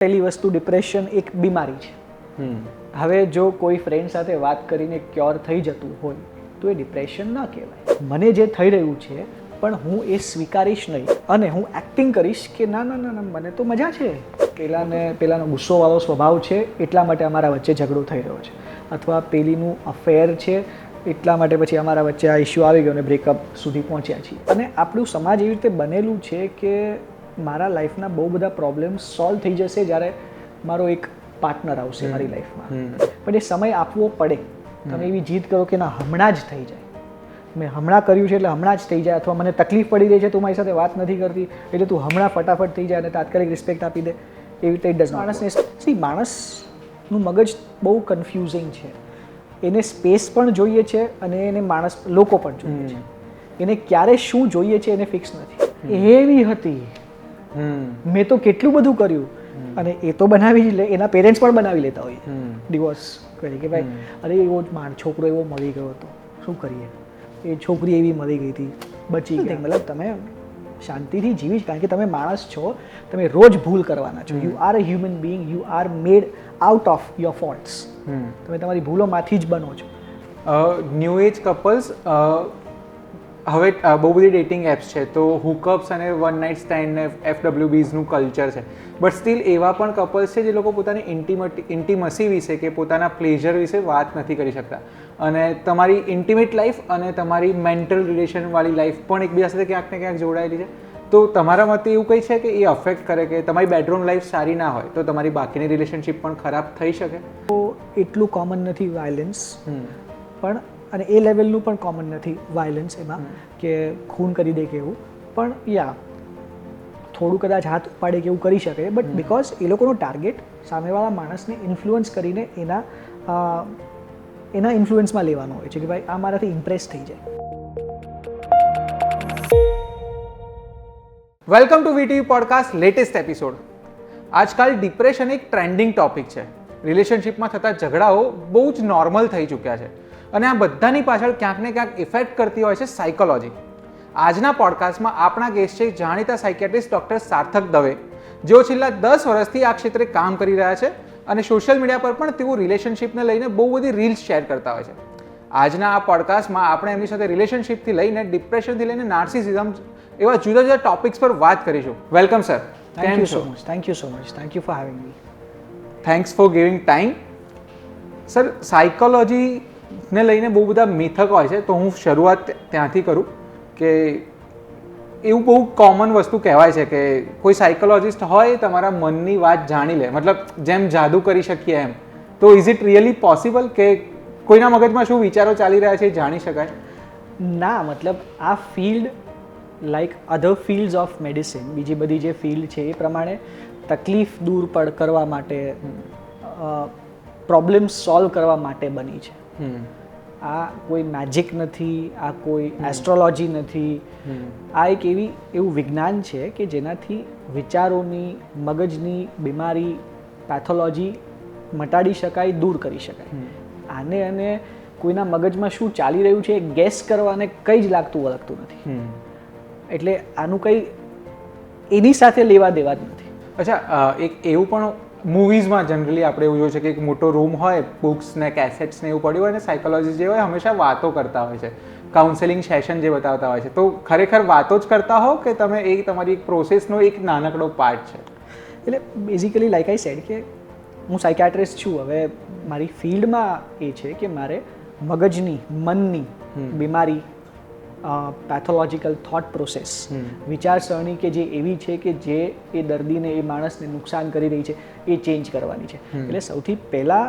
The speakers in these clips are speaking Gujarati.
પહેલી વસ્તુ ડિપ્રેશન એક બીમારી છે. હવે જો કોઈ ફ્રેન્ડ સાથે વાત કરીને ક્યોર થઈ જતું હોય તો એ ડિપ્રેશન ન કહેવાય. મને જે થઈ રહ્યું છે પણ હું એ સ્વીકારીશ નહીં અને હું એક્ટિંગ કરીશ કે ના ના ના મને તો મજા છે. પેલાનો ગુસ્સોવાળો સ્વભાવ છે એટલા માટે અમારા વચ્ચે ઝઘડો થઈ રહ્યો છે, અથવા પેલીનું અફેર છે એટલા માટે પછી અમારા વચ્ચે આ ઇશ્યુ આવી ગયો અને બ્રેકઅપ સુધી પહોંચ્યા છીએ. અને આપણું સમાજ એવી રીતે બનેલું છે કે મારા લાઈફના બહુ બધા પ્રોબ્લેમ્સ સોલ્વ થઈ જશે જ્યારે મારો એક પાર્ટનર આવશે મારી લાઈફમાં. પણ એ સમય આપવો પડે. તમે એવી જીદ કરો કે ના હમણાં જ થઈ જાય, મેં હમણાં કર્યું છે એટલે હમણાં જ થઈ જાય, અથવા મને તકલીફ પડી રહી છે તું મારી સાથે વાત નથી કરતી એટલે તું હમણાં ફટાફટ થઈ જાય અને તાત્કાલિક રિસ્પેક્ટ આપી દે, એવી રીતે ઇટ ડઝ માણસને માણસનું મગજ બહુ કન્ફ્યુઝિંગ છે. એને સ્પેસ પણ જોઈએ છે અને એને લોકો પણ જોઈએ છે. એને ક્યારે શું જોઈએ છે એને ફિક્સ નથી. એવી હતી, મેં તો કેટલું બધું કર્યું, અને એ તો બનાવી જ લે, એના પેરેન્ટ્સ પણ બનાવી લેતા હોય ડિવોર્સ કરી કે ભાઈ અરે એવો છોકરો એવો મળી ગયો હતો, શું કરીએ, એ છોકરી એવી મળી ગઈ હતી, બચી ગઈ. મતલબ તમે શાંતિથી જીવી જ, કારણ કે તમે માણસ છો, તમે રોજ ભૂલ કરવાના છો. You are a human being, you are made out of your faults. તમે તમારી ભૂલોમાંથી જ બનો છો. ન્યૂ એજ કપલ્સ હવે બહુ બધી ડેટિંગ એપ્સ છે, તો હુકઅપ્સ અને વન નાઇટ સ્ટેન્ડ ને FWBsનું કલ્ચર છે, બટ સ્ટીલ એવા પણ કપલ્સ છે જે લોકો પોતાની ઇન્ટિમસી વિશે કે પોતાના પ્લેઝર વિશે વાત નથી કરી શકતા, અને તમારી ઇન્ટિમેટ લાઈફ અને તમારી મેન્ટલ રિલેશનવાળી લાઈફ પણ એકબીજા સાથે ક્યાંક ને ક્યાંક જોડાયેલી છે. તો તમારા મતે એવું કંઈ છે કે એ અફેક્ટ કરે કે તમારી બેડરૂમ લાઈફ સારી ના હોય તો તમારી બાકીની રિલેશનશિપ પણ ખરાબ થઈ શકે? તો એટલું કોમન નથી વાયલન્સ, પણ અને એ લેવલનું પણ કોમન નથી વાયલન્સ એમાં કે ખૂન કરી દે કે એવું, પણ યા થોડું કદાચ હાથ ઉપાડે કે એવું કરી શકે, બટ બિકોઝ એ લોકોનો ટાર્ગેટ સામેવાળા માણસને ઇન્ફ્લુઅન્સ કરીને એના ઇન્ફ્લુઅન્સમાં લેવાનો હોય છે કે ભાઈ આ મારાથી ઇમ્પ્રેસ થઈ જાય. Welcome to VTV podcast latest episode. આજકાલ ડિપ્રેશન એક ટ્રેન્ડિંગ ટોપિક છે. રિલેશનશિપમાં થતા ઝઘડાઓ બહુ જ નોર્મલ થઈ ચૂક્યા છે, અને આ બધાની પાછળ ક્યાંક ને ક્યાંક ઇફેક્ટ કરતી હોય છે સાયકોલોજી. આજના પોડકાસ્ટમાં આપણા ગેસ્ટ છે જાણીતા સાયકેટ્રિસ્ટ ડૉક્ટર સાર્થક દવે, જેઓ છેલ્લા 10 વર્ષથી આ ક્ષેત્રે કામ કરી રહ્યા છે, અને સોશિયલ મીડિયા પર પણ તેઓ રિલેશનશિપને લઈને બહુ બધી રીલ્સ શેર કરતા હોય છે. આજના આ પોડકાસ્ટમાં આપણે એમની સાથે રિલેશનશિપથી લઈને ડિપ્રેશનથી લઈને નાર્સિસિઝમ એવા જુદા જુદા ટોપિક્સ પર વાત કરીશું. Welcome sir. Thank you so much. Thank you for having me. Thanks for giving time. Sir, સાયકોલોજીને લઈને બહુ બધા મિથક હોય છે, તો હું શરૂઆત ત્યાંથી કરું કે એવું બહુ કોમન વસ્તુ કહેવાય છે કે કોઈ સાયકોલોજિસ્ટ હોય તમારા મનની વાત જાણી લે, મતલબ જેમ જાદુ કરી શકીએ એમ. તો ઇઝ ઇટ રિયલી પોસિબલ કે કોઈના મગજમાં શું વિચારો ચાલી રહ્યા છે એ જાણી શકાય? ના, મતલબ આ field like other fields of medicine, બીજી બધી જે ફિલ્ડ છે એ પ્રમાણે તકલીફ દૂર કરવા માટે, પ્રોબ્લેમ સોલ્વ કરવા માટે બની છે. આ કોઈ મેજિક નથી, આ કોઈ એસ્ટ્રોલોજી નથી. આ એક એવું વિજ્ઞાન છે કે જેનાથી વિચારોની, મગજની બીમારી, પેથોલોજી મટાડી શકાય, દૂર કરી શકાય. અને કોઈના મગજમાં શું ચાલી રહ્યું છે એ ગેસ કરવાને કંઈ જ લાગતું વળગતું નથી. એટલે આનું કંઈ એની સાથે લેવા દેવા જ નથી. અચ્છા, એક એવું પણ મૂવીઝમાં જનરલી આપણે એવું જોયું છે કે એક મોટો રૂમ હોય, બુક્સ ને કેસેટ્સ ને એવું પડ્યું હોય, અને સાયકોલોજીસ્ટ જે હોય હંમેશા વાતો કરતા હોય છે, કાઉન્સેલિંગ સેશન જે બતાવતા હોય છે. તો ખરેખર વાતો જ કરતા હો કે તમે એ તમારી એક પ્રોસેસનો એક નાનકડો પાર્ટ છે? એટલે બેઝિકલી લાઈક આઈ સેડ કે હું સાયકાટ્રિસ્ટ છું. હવે મારી ફિલ્ડમાં એ છે કે મારે મગજની, મનની બીમારી, પેથોલોજીકલ થોટ પ્રોસેસ, વિચારસરણી કે જે એવી છે કે જે એ દર્દીને, એ માણસને નુકસાન કરી રહી છે, એ ચેન્જ કરવાની છે. એટલે સૌથી પહેલાં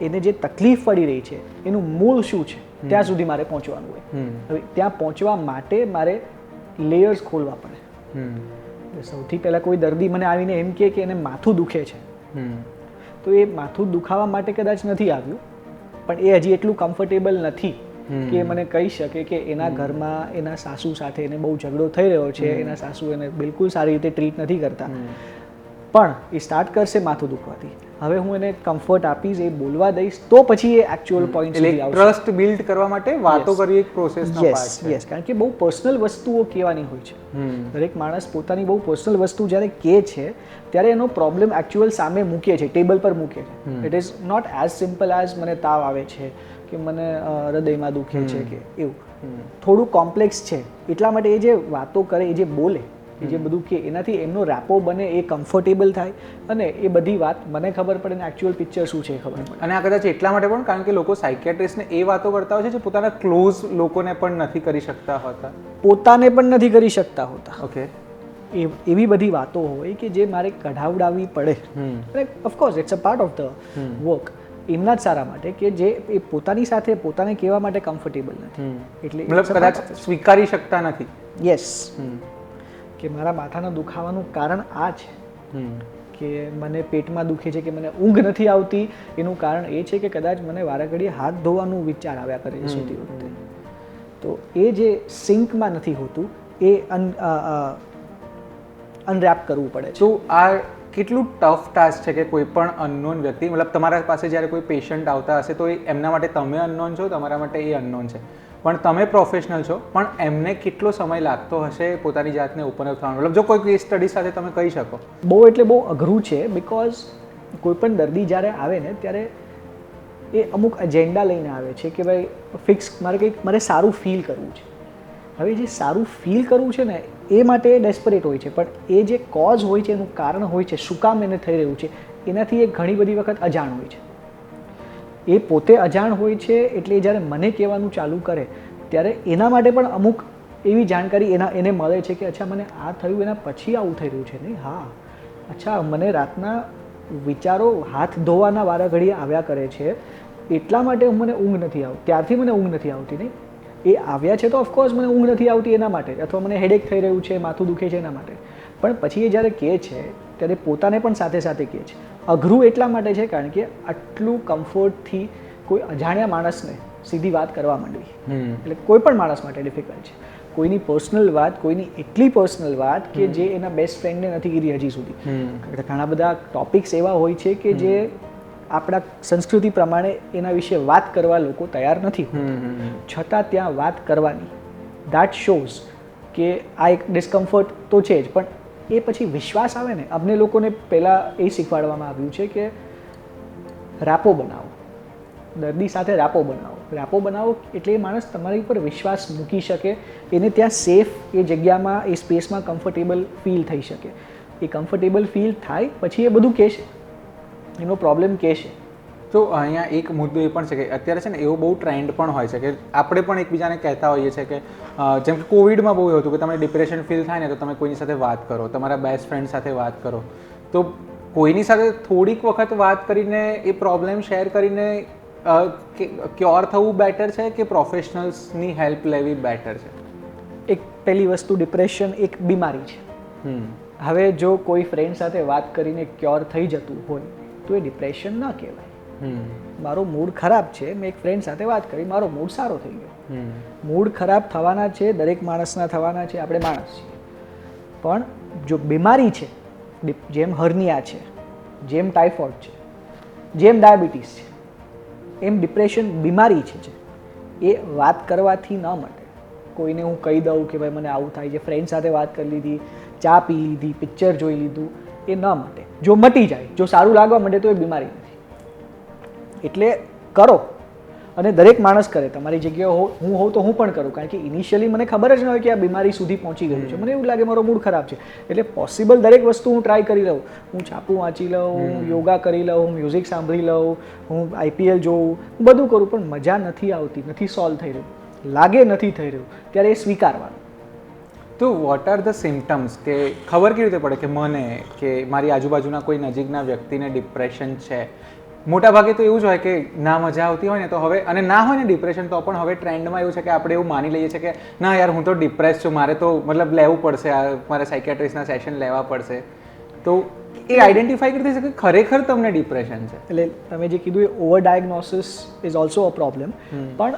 એને જે તકલીફ પડી રહી છે એનું મૂળ શું છે ત્યાં સુધી મારે પહોંચવાનું હોય. હવે ત્યાં પહોંચવા માટે મારે લેયર્સ ખોલવા પડે. સૌથી પહેલાં કોઈ દર્દી મને આવીને એમ કહે કે એને માથું દુખે છે, તો એ માથું દુખાવા માટે કદાચ નથી આવ્યું, પણ એ હજી એટલું કમ્ફર્ટેબલ નથી કે મને કહી શકે કે એના ઘરમાં એના સાસુ સાથે એને બહુ ઝઘડો થઈ રહ્યો છે, એના સાસુ એને બિલકુલ સારી રીતે ટ્રીટ નથી કરતા, પણ એ સ્ટાર્ટ કરશે માથું દુખવાથી. હવે હું એને કમ્ફર્ટ આપીશ, એ બોલવા દઈશ, તો પછી એ એકચ્યુઅલ પોઈન્ટ સુધી આવશે. ટ્રસ્ટ બિલ્ડ કરવા માટે વાતો કરવી એક પ્રોસેસનો પાર્ટ છે. યસ, કારણ કે બહુ પર્સનલ વસ્તુઓ કહેવાની હોય છે. દરેક માણસ પોતાની બહુ પર્સનલ વસ્તુ જ્યારે કહે છે ત્યારે એનો પ્રોબ્લેમ એકચ્યુઅલ સામે મૂકે છે, ટેબલ પર મૂકે છે. It is not as simple as મને તાવ આવે છે કે મને હૃદયમાં દુખે છે કે એવું. થોડું કોમ્પ્લેક્સ છે. એટલા માટે એ જે વાતો કરે, એ જે બોલે, એ જે બધું કે, એનાથી એમનો રેપો બને, એ કમ્ફર્ટેબલ થાય અને એ બધી વાત મને ખબર પડે ને એકચ્યુઅલ પિક્ચર શું છે ખબર પડે. અને આ કદાચ એટલા માટે પણ કારણ કે લોકો સાયકેટ્રિસ્ટને એ વાતો કરતા હોય છે જે પોતાના ક્લોઝ લોકોને પણ નથી કરી શકતા હોતા, પોતાને પણ નથી કરી શકતા હોતા. ઓકે, એવી બધી વાતો હોય કે જે મારે કઢાવડાવવી પડે. અને of course it's a part of the work એમના જ સારા માટે કે જે એ પોતાની સાથે પોતાને કહેવા માટે કમ્ફર્ટેબલ નથી. એટલે મતલબ કદાચ સ્વીકારી શકતા નથી. યસ, કે મારા માથાના દુખાવાનું કારણ આ છે, કે મને પેટમાં દુખે છે, કે મને ઊંઘ નથી આવતી, એનું કારણ એ છે કે કદાચ મને વારાઘડીએ હાથ ધોવાનું વિચાર આવ્યા કરે છે સૌથી વખતે. તો એ જે સિંકમાં નથી હોતું એ અનરેપ કરવું પડે છે. તો આ કેટલું ટફ ટાસ્ક છે કે કોઈ પણ અનનોન વ્યક્તિ, મતલબ તમારા પાસે જ્યારે કોઈ પેશન્ટ આવતા હશે તો એમના માટે તમે અનનોન છો, તમારા માટે એ અનનોન છે, પણ તમે પ્રોફેશનલ છો, પણ એમને કેટલો સમય લાગતો હશે પોતાની જાતને ઓપન અપ થવાનું? મતલબ જો કોઈ કેસ સ્ટડી સાથે તમે કહી શકો. બહુ એટલે બહુ અઘરું છે, બિકોઝ કોઈ પણ દર્દી જ્યારે આવે ને ત્યારે એ અમુક એજન્ડા લઈને આવે છે કે ભાઈ ફિક્સ મારે સારું ફીલ કરવું છે. હવે જે સારું ફીલ કરવું છે ને એ માટે ડેસ્પરેટ હોય છે, પણ એ જે કોઝ હોય છે, એનું કારણ હોય છે, શું કામ એને થઈ રહ્યું છે, એનાથી એ ઘણી બધી વખત અજાણ હોય છે. એ પોતે અજાણ હોય છે, એટલે જ્યારે મને કહેવાનું ચાલુ કરે ત્યારે એના માટે પણ અમુક એવી જાણકારી એને મળે છે કે અચ્છા મને આ થયું એના પછી આવું થઈ રહ્યું છે. નહીં, હા, અચ્છા મને રાતના વિચારો હાથ ધોવાના વારા ઘડીએ આવ્યા કરે છે, એટલા માટે મને ઊંઘ નથી આવતી, ત્યારથી મને ઊંઘ નથી આવતી. નહીં, એ આવ્યા છે તો ઓફકોર્સ મને ઊંઘ નથી આવતી એના માટે, અથવા મને હેડેક થઈ રહ્યું છે, માથું દુખે છે એના માટે. પણ પછી એ જ્યારે કહે છે ત્યારે પોતાને પણ સાથે સાથે કહે છે. અઘરું એટલા માટે છે કારણ કે આટલું કમ્ફર્ટથી કોઈ અજાણ્યા માણસને સીધી વાત કરવા માંડવી, એટલે કોઈ પણ માણસ માટે ડિફિકલ્ટ છે. કોઈની પર્સનલ વાત, કોઈની એટલી પર્સનલ વાત કે જે એના બેસ્ટ ફ્રેન્ડને નથી કીધી હજી સુધી. ઘણા બધા ટોપિક્સ એવા હોય છે કે જે આપણા સંસ્કૃતિ પ્રમાણે એના વિશે વાત કરવા લોકો તૈયાર નથી, છતાં ત્યાં વાત કરવાની, દેટ શોઝ કે આ એક ડિસ્કમ્ફર્ટ તો છે જ, પણ એ પછી વિશ્વાસ આવે ને. અમને લોકોને પહેલાં એ શીખવાડવામાં આવ્યું છે કે રેપો બનાવો, દર્દી સાથે રેપો બનાવો. રેપો બનાવો એટલે એ માણસ તમારી ઉપર વિશ્વાસ મૂકી શકે, એને ત્યાં સેફ એ જગ્યામાં, એ સ્પેસમાં કમ્ફર્ટેબલ ફીલ થઈ શકે. એ કમ્ફર્ટેબલ ફીલ થાય પછી એ બધું કહેશે, એનો પ્રોબ્લેમ કહેશે. તો અહીંયા એક મુદ્દો એ પણ છે કે અત્યારે છે ને એવો બહુ ટ્રેન્ડ પણ હોય છે કે આપણે પણ એકબીજાને કહેતા હોઈએ છીએ કે જેમ કે કોવિડમાં બહુ હતું કે તમને ડિપ્રેશન ફીલ થાય ને તો તમે કોઈની સાથે વાત કરો, તમારા બેસ્ટ ફ્રેન્ડ સાથે વાત કરો. તો કોઈની સાથે થોડીક વખત વાત કરીને એ પ્રોબ્લેમ શેર કરીને ક્યોર થવું બેટર છે કે પ્રોફેશનલ્સની હેલ્પ લેવી બેટર છે? એક પહેલી વસ્તુ, ડિપ્રેશન એક બીમારી છે. હવે જો કોઈ ફ્રેન્ડ સાથે વાત કરીને ક્યોર થઈ જતું હોય તો એ ડિપ્રેશન ના કહેવાય. મારો મૂડ ખરાબ છે, મેં એક ફ્રેન્ડ સાથે વાત કરી, મારો મૂડ સારો થઈ ગયો. મૂડ ખરાબ થવાના છે, દરેક માણસના થવાના છે, આપણે માણસ છીએ. પણ જો બીમારી છે, જેમ હર્નિયા છે, જેમ ટાઇફોઇડ છે, જેમ ડાયાબિટીસ છે, એમ ડિપ્રેશન બીમારી છે. એ વાત કરવાથી ન મટે. કોઈને હું કહી દઉં કે ભાઈ મને આવું થાય છે, ફ્રેન્ડ સાથે વાત કરી લીધી, ચા પી લીધી, પિક્ચર જોઈ લીધું, એ ન મટે. જો મટી જાય, જો સારું લાગવા માંડે તો એ બીમારી નથી. એટલે કરો, અને દરેક માણસ કરે. તમારી જગ્યાએ હું હોઉં તો હું પણ કરું, કારણ કે ઇનિશિયલી મને ખબર જ ન હોય કે આ બીમારી સુધી પહોંચી ગયું છે. મને એવું લાગે મારો મૂડ ખરાબ છે, એટલે પોસિબલ દરેક વસ્તુ હું ટ્રાય કરી લઉં. હું છાપું વાંચી લઉં, હું યોગા કરી લઉં, મ્યુઝિક સાંભળી લઉં, હું IPL જોઉં, બધું કરું, પણ મજા નથી આવતી, નથી સોલ્વ થઈ રહ્યું, લાગે નથી થઈ રહ્યું, ત્યારે એ સ્વીકારવાનું. તો વોટ આર ધ સિમ્ટમ્સ, કે ખબર કેવી રીતે પડે કે મને કે મારી આજુબાજુના કોઈ નજીકના વ્યક્તિને ડિપ્રેશન છે? મોટા ભાગે તો એવું જ હોય કે ના મજા આવતી હોય ને તો હવે, અને ના હોય ને ડિપ્રેશન તો પણ હવે ટ્રેન્ડમાં એવું છે કે આપણે એવું માની લઈએ છીએ કે ના યાર હું તો ડિપ્રેસ છું, મારે તો મતલબ લેવું પડશે, મારે સાયકેટ્રિસ્ટના સેશન લેવા પડશે. તો એ આઈડેન્ટિફાઈ કરી શકે કે ખરેખર તમને ડિપ્રેશન છે. એટલે તમે જે કીધું એ over diagnosis is also a problem, પણ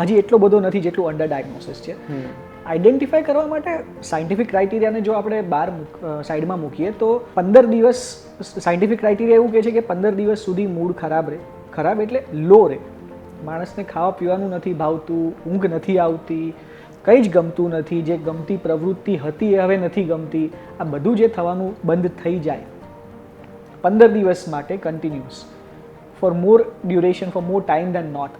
હજી એટલો બધો નથી જેટલું અંડર ડાયગ્નોસિસ છે. આઈડેન્ટિફાય કરવા માટે સાયન્ટિફિક ક્રાઇટેરિયાને જો આપણે બહાર સાઈડમાં મૂકીએ તો 15 દિવસ સાયન્ટિફિક ક્રાઇટેરિયા એવું કહે છે કે 15 દિવસ સુધી મૂડ ખરાબ રહે. ખરાબ એટલે લો રહે. માણસને ખાવા પીવાનું નથી ભાવતું, ઊંઘ નથી આવતી, કંઈ જ ગમતું નથી, જે ગમતી પ્રવૃત્તિ હતી એ હવે નથી ગમતી, આ બધું જે થવાનું બંધ થઈ જાય 15 દિવસ માટે continuous for more duration, for more time than not,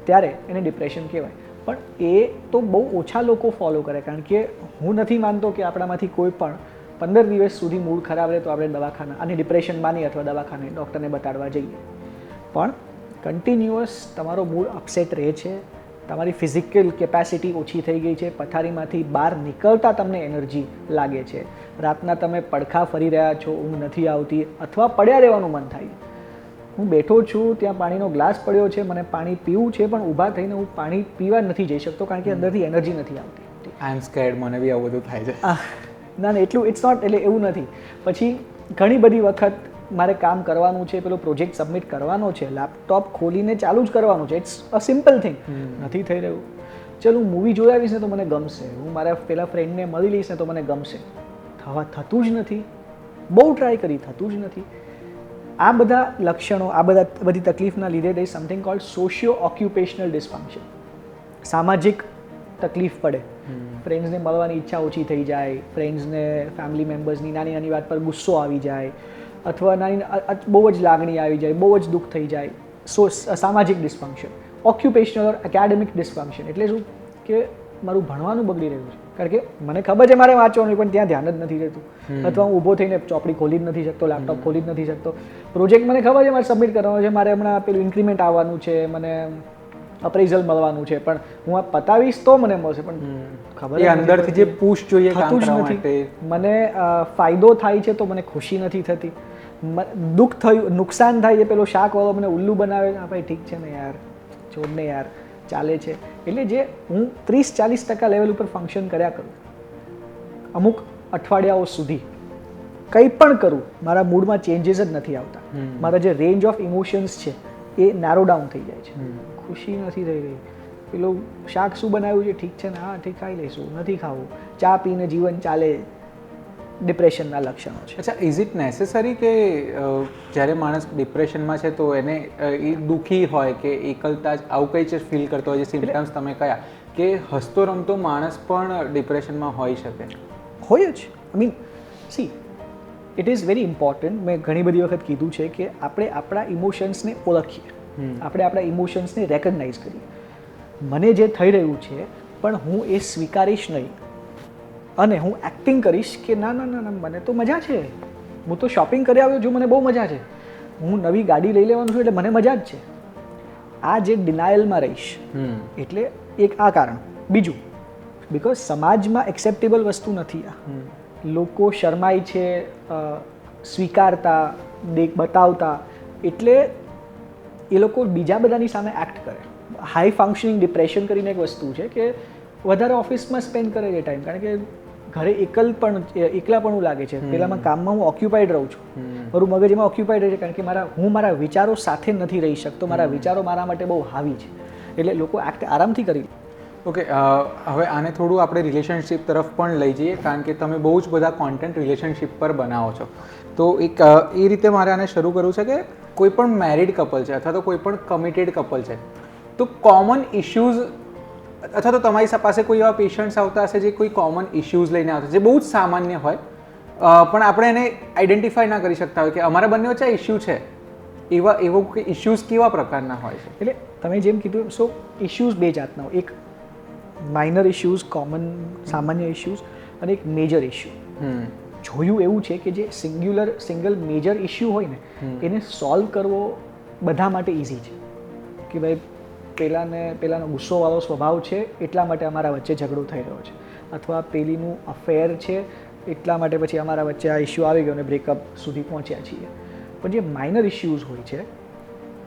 ત્યારે એને ડિપ્રેશન કહેવાય. પણ એ તો બહુ ઓછા લોકો ફોલો કરે, કારણ કે હું નથી માનતો કે આપણામાંથી કોઈ પણ 15 દિવસ સુધી મૂડ ખરાબ રહે તો આપણે દવાખાના અને ડિપ્રેશન માની અથવા દવાખાને ડૉક્ટરને બતાડવા જઈએ. પણ કન્ટિન્યુઅસ તમારો મૂડ અપસેટ રહે છે, તમારી ફિઝિકલ કેપેસિટી ઓછી થઈ ગઈ છે, પથારીમાંથી બહાર નીકળતા તમને એનર્જી લાગે છે, રાતના તમે પડખા ફરી રહ્યા છો, ઊંઘ નથી આવતી અથવા પડ્યા રહેવાનું મન થાય. હું બેઠો છું, ત્યાં પાણીનો ગ્લાસ પડ્યો છે, મને પાણી પીવું છે, પણ ઊભા થઈને હું પાણી પીવા નથી જઈ શકતો કારણ કે અંદરથી એનર્જી નથી આવતી. આઈ એમ સ્કેર્ડ, મને બી આવું બધું થાય છે. ના એટલું ઇટ્સ નોટ, એટલે એવું નથી. પછી ઘણી બધી વખત મારે કામ કરવાનું છે, પેલો પ્રોજેક્ટ સબમિટ કરવાનો છે, લેપટોપ ખોલીને ચાલુ જ કરવાનું છે, ઇટ્સ અ સિમ્પલ થિંગ, નથી થઈ રહ્યું. ચલો હું મૂવી જોઈ આવીશ ને તો મને ગમશે, હું મારા પેલા ફ્રેન્ડને મળી લઈશ ને તો મને ગમશે, થતું જ નથી. બહુ ટ્રાય કરી, થતું જ નથી. આ બધા લક્ષણો, આ બધી તકલીફના લીધે દે something cold socio occupational dysfunction. સામાજિક તકલીફ પડે, ફ્રેન્ડ્સને મળવાની ઈચ્છા ઓછી થઈ જાય, ફ્રેન્ડ્સને ફેમિલી મેમ્બર્સની નાની નાની વાત પર ગુસ્સો આવી જાય, અથવા બહુ જ લાગણી આવી જાય, બહુ જ દુઃખ થઈ જાય. સામાજિક ડિસફંક્શન. ઓક્યુપેશનલ ઓર એકેડેમિક ડિસફંક્શન એટલે શું કે મારું ભણવાનું બગડી રહ્યું છે, કારણ કે મને ખબર છે મારે વાંચવાનું, પણ ત્યાં ધ્યાન જ નથી રહેતું, અથવા હું ઊભો થઈને ચોપડી ખોલી જ નથી શકતો, લેપટોપ ખોલી જ નથી શકતો. પ્રોજેક્ટ મને ખબર છે મારે સબમિટ કરવાનો છે, મારે હમણાં પેલું ઇન્ક્રીમેન્ટ આવવાનું છે, મને અપ્રેઝલ મળવાનું છે, પણ હું આ પતાવીશ તો મને મળશે, પણ ખબર અંદરથી જે પુશ જોઈએ થતું જ નથી. મને ફાયદો થાય છે તો મને ખુશી નથી થતી, દુઃખ થયું, નુકસાન થાય છે, પેલો શાકવાળો મને ઉલ્લુ બનાવે, હા ભાઈ ઠીક છે ને યાર, છોડને યાર, ચાલે છે. એટલે જે હું 30-40% લેવલ ઉપર ફંક્શન કર્યા કરું, અમુક અઠવાડિયાઓ સુધી કંઈ પણ કરું, મારા મૂડમાં ચેન્જીસ જ નથી આવતા. મારા જે રેન્જ ઓફ ઇમોશન્સ છે એ નેરો ડાઉન થઈ જાય છે. ખુશી નથી થઈ રહી, પેલું શાક શું બનાવ્યું છે, ઠીક છે ને, હા ઠીક, ખાઈ લઈશું, નથી ખાવું, ચા પીને જીવન ચાલે, ડિપ્રેશનના લક્ષણો છે. અચ્છા, ઇઝ ઇટ નેસેસરી કે જ્યારે માણસ ડિપ્રેશનમાં છે તો એને એ દુઃખી હોય કે એકલતા જ આવું કંઈ જ ફીલ કરતો હોય, જે સિમ્પટમ્સ તમે કયા, કે હસતો રમતો માણસ પણ ડિપ્રેશનમાં હોઈ શકે? હોય જ. I mean C, it is very important. મેં ઘણી બધી વખત કીધું છે કે આપણે આપણા ઇમોશન્સને ઓળખીએ, આપણે આપણા ઇમોશન્સને રેકગ્નાઇઝ કરીએ. મને જે થઈ રહ્યું છે પણ હું એ સ્વીકારીશ નહીં, અને હું એક્ટિંગ કરીશ કે ના ના ના મને તો મજા છે, હું તો શોપિંગ કરી આવ્યો છું, મને બહુ મજા છે, હું નવી ગાડી લઈ લેવાનું છું એટલે મને મજા જ છે. આ જે ડિનાયલમાં રહીશ, એટલે એક આ કારણ. બીજું, બિકોઝ સમાજમાં એક્સેપ્ટેબલ વસ્તુ નથી આ. લોકો શરમાય છે સ્વીકારતા, બતાવતા, એટલે એ લોકો બીજા બધાની સામે એક્ટ કરે. હાઈ ફંક્શનિંગ ડિપ્રેશન કરીને એક વસ્તુ છે કે વધારે ઓફિસમાં સ્પેન્ડ કરે છે ટાઈમ, કારણ કે ઘરે એકલાપણું લાગે છે. પેલામાં કામમાં હું ઓક્યુપાઈડ રહું છું, મારું મગજ એમાં ઓક્યુપાઈડ રહે છે, કારણ કે હું મારા વિચારો સાથે નથી રહી શકતો, મારા વિચારો મારા માટે બહુ હાવી છે, એટલે લોકો એક્ટ આરામથી કરી. ઓકે, હવે આને થોડું આપણે રિલેશનશિપ તરફ પણ લઈ જઈએ, કારણ કે તમે બહુ જ બધા કોન્ટેન્ટ રિલેશનશિપ પર બનાવો છો. તો એ રીતે મારે આને શરૂ કરવું છે કે કોઈ પણ મેરિડ કપલ છે અથવા તો કોઈ પણ કમિટેડ કપલ છે, તો કોમન ઇશ્યુઝ અથવા તો તમારી પાસે કોઈ એવા પેશન્ટ્સ આવતા હશે જે કોઈ કોમન ઇશ્યુઝ લઈને આવતા, જે બહુ જ સામાન્ય હોય, પણ આપણે એને આઈડેન્ટિફાય ના કરી શકતા હોય કે અમારા બંને વચ્ચે આ ઇશ્યુ છે. એવો ઇશ્યુઝ કેવા પ્રકારના હોય છે? એટલે તમે જેમ કીધું, સો ઇશ્યુઝ બે જાતના હોય, એક માઇનર ઇશ્યુઝ, કોમન સામાન્ય ઇશ્યુઝ, અને એક મેજર ઇશ્યુ. જોયું એવું છે કે જે સિંગલ મેજર ઇશ્યુ હોય ને, એને સોલ્વ કરવો બધા માટે ઇઝી છે, કે ભાઈ પેલાનો ગુસ્સોવાળો સ્વભાવ છે એટલા માટે અમારા વચ્ચે ઝઘડો થઈ રહ્યો છે, અથવા પેલીનું અફેર છે એટલા માટે પછી અમારા વચ્ચે આ ઇશ્યુ આવી ગયો અને બ્રેકઅપ સુધી પહોંચ્યા છીએ. પણ જે માઇનર ઇશ્યુઝ હોય છે,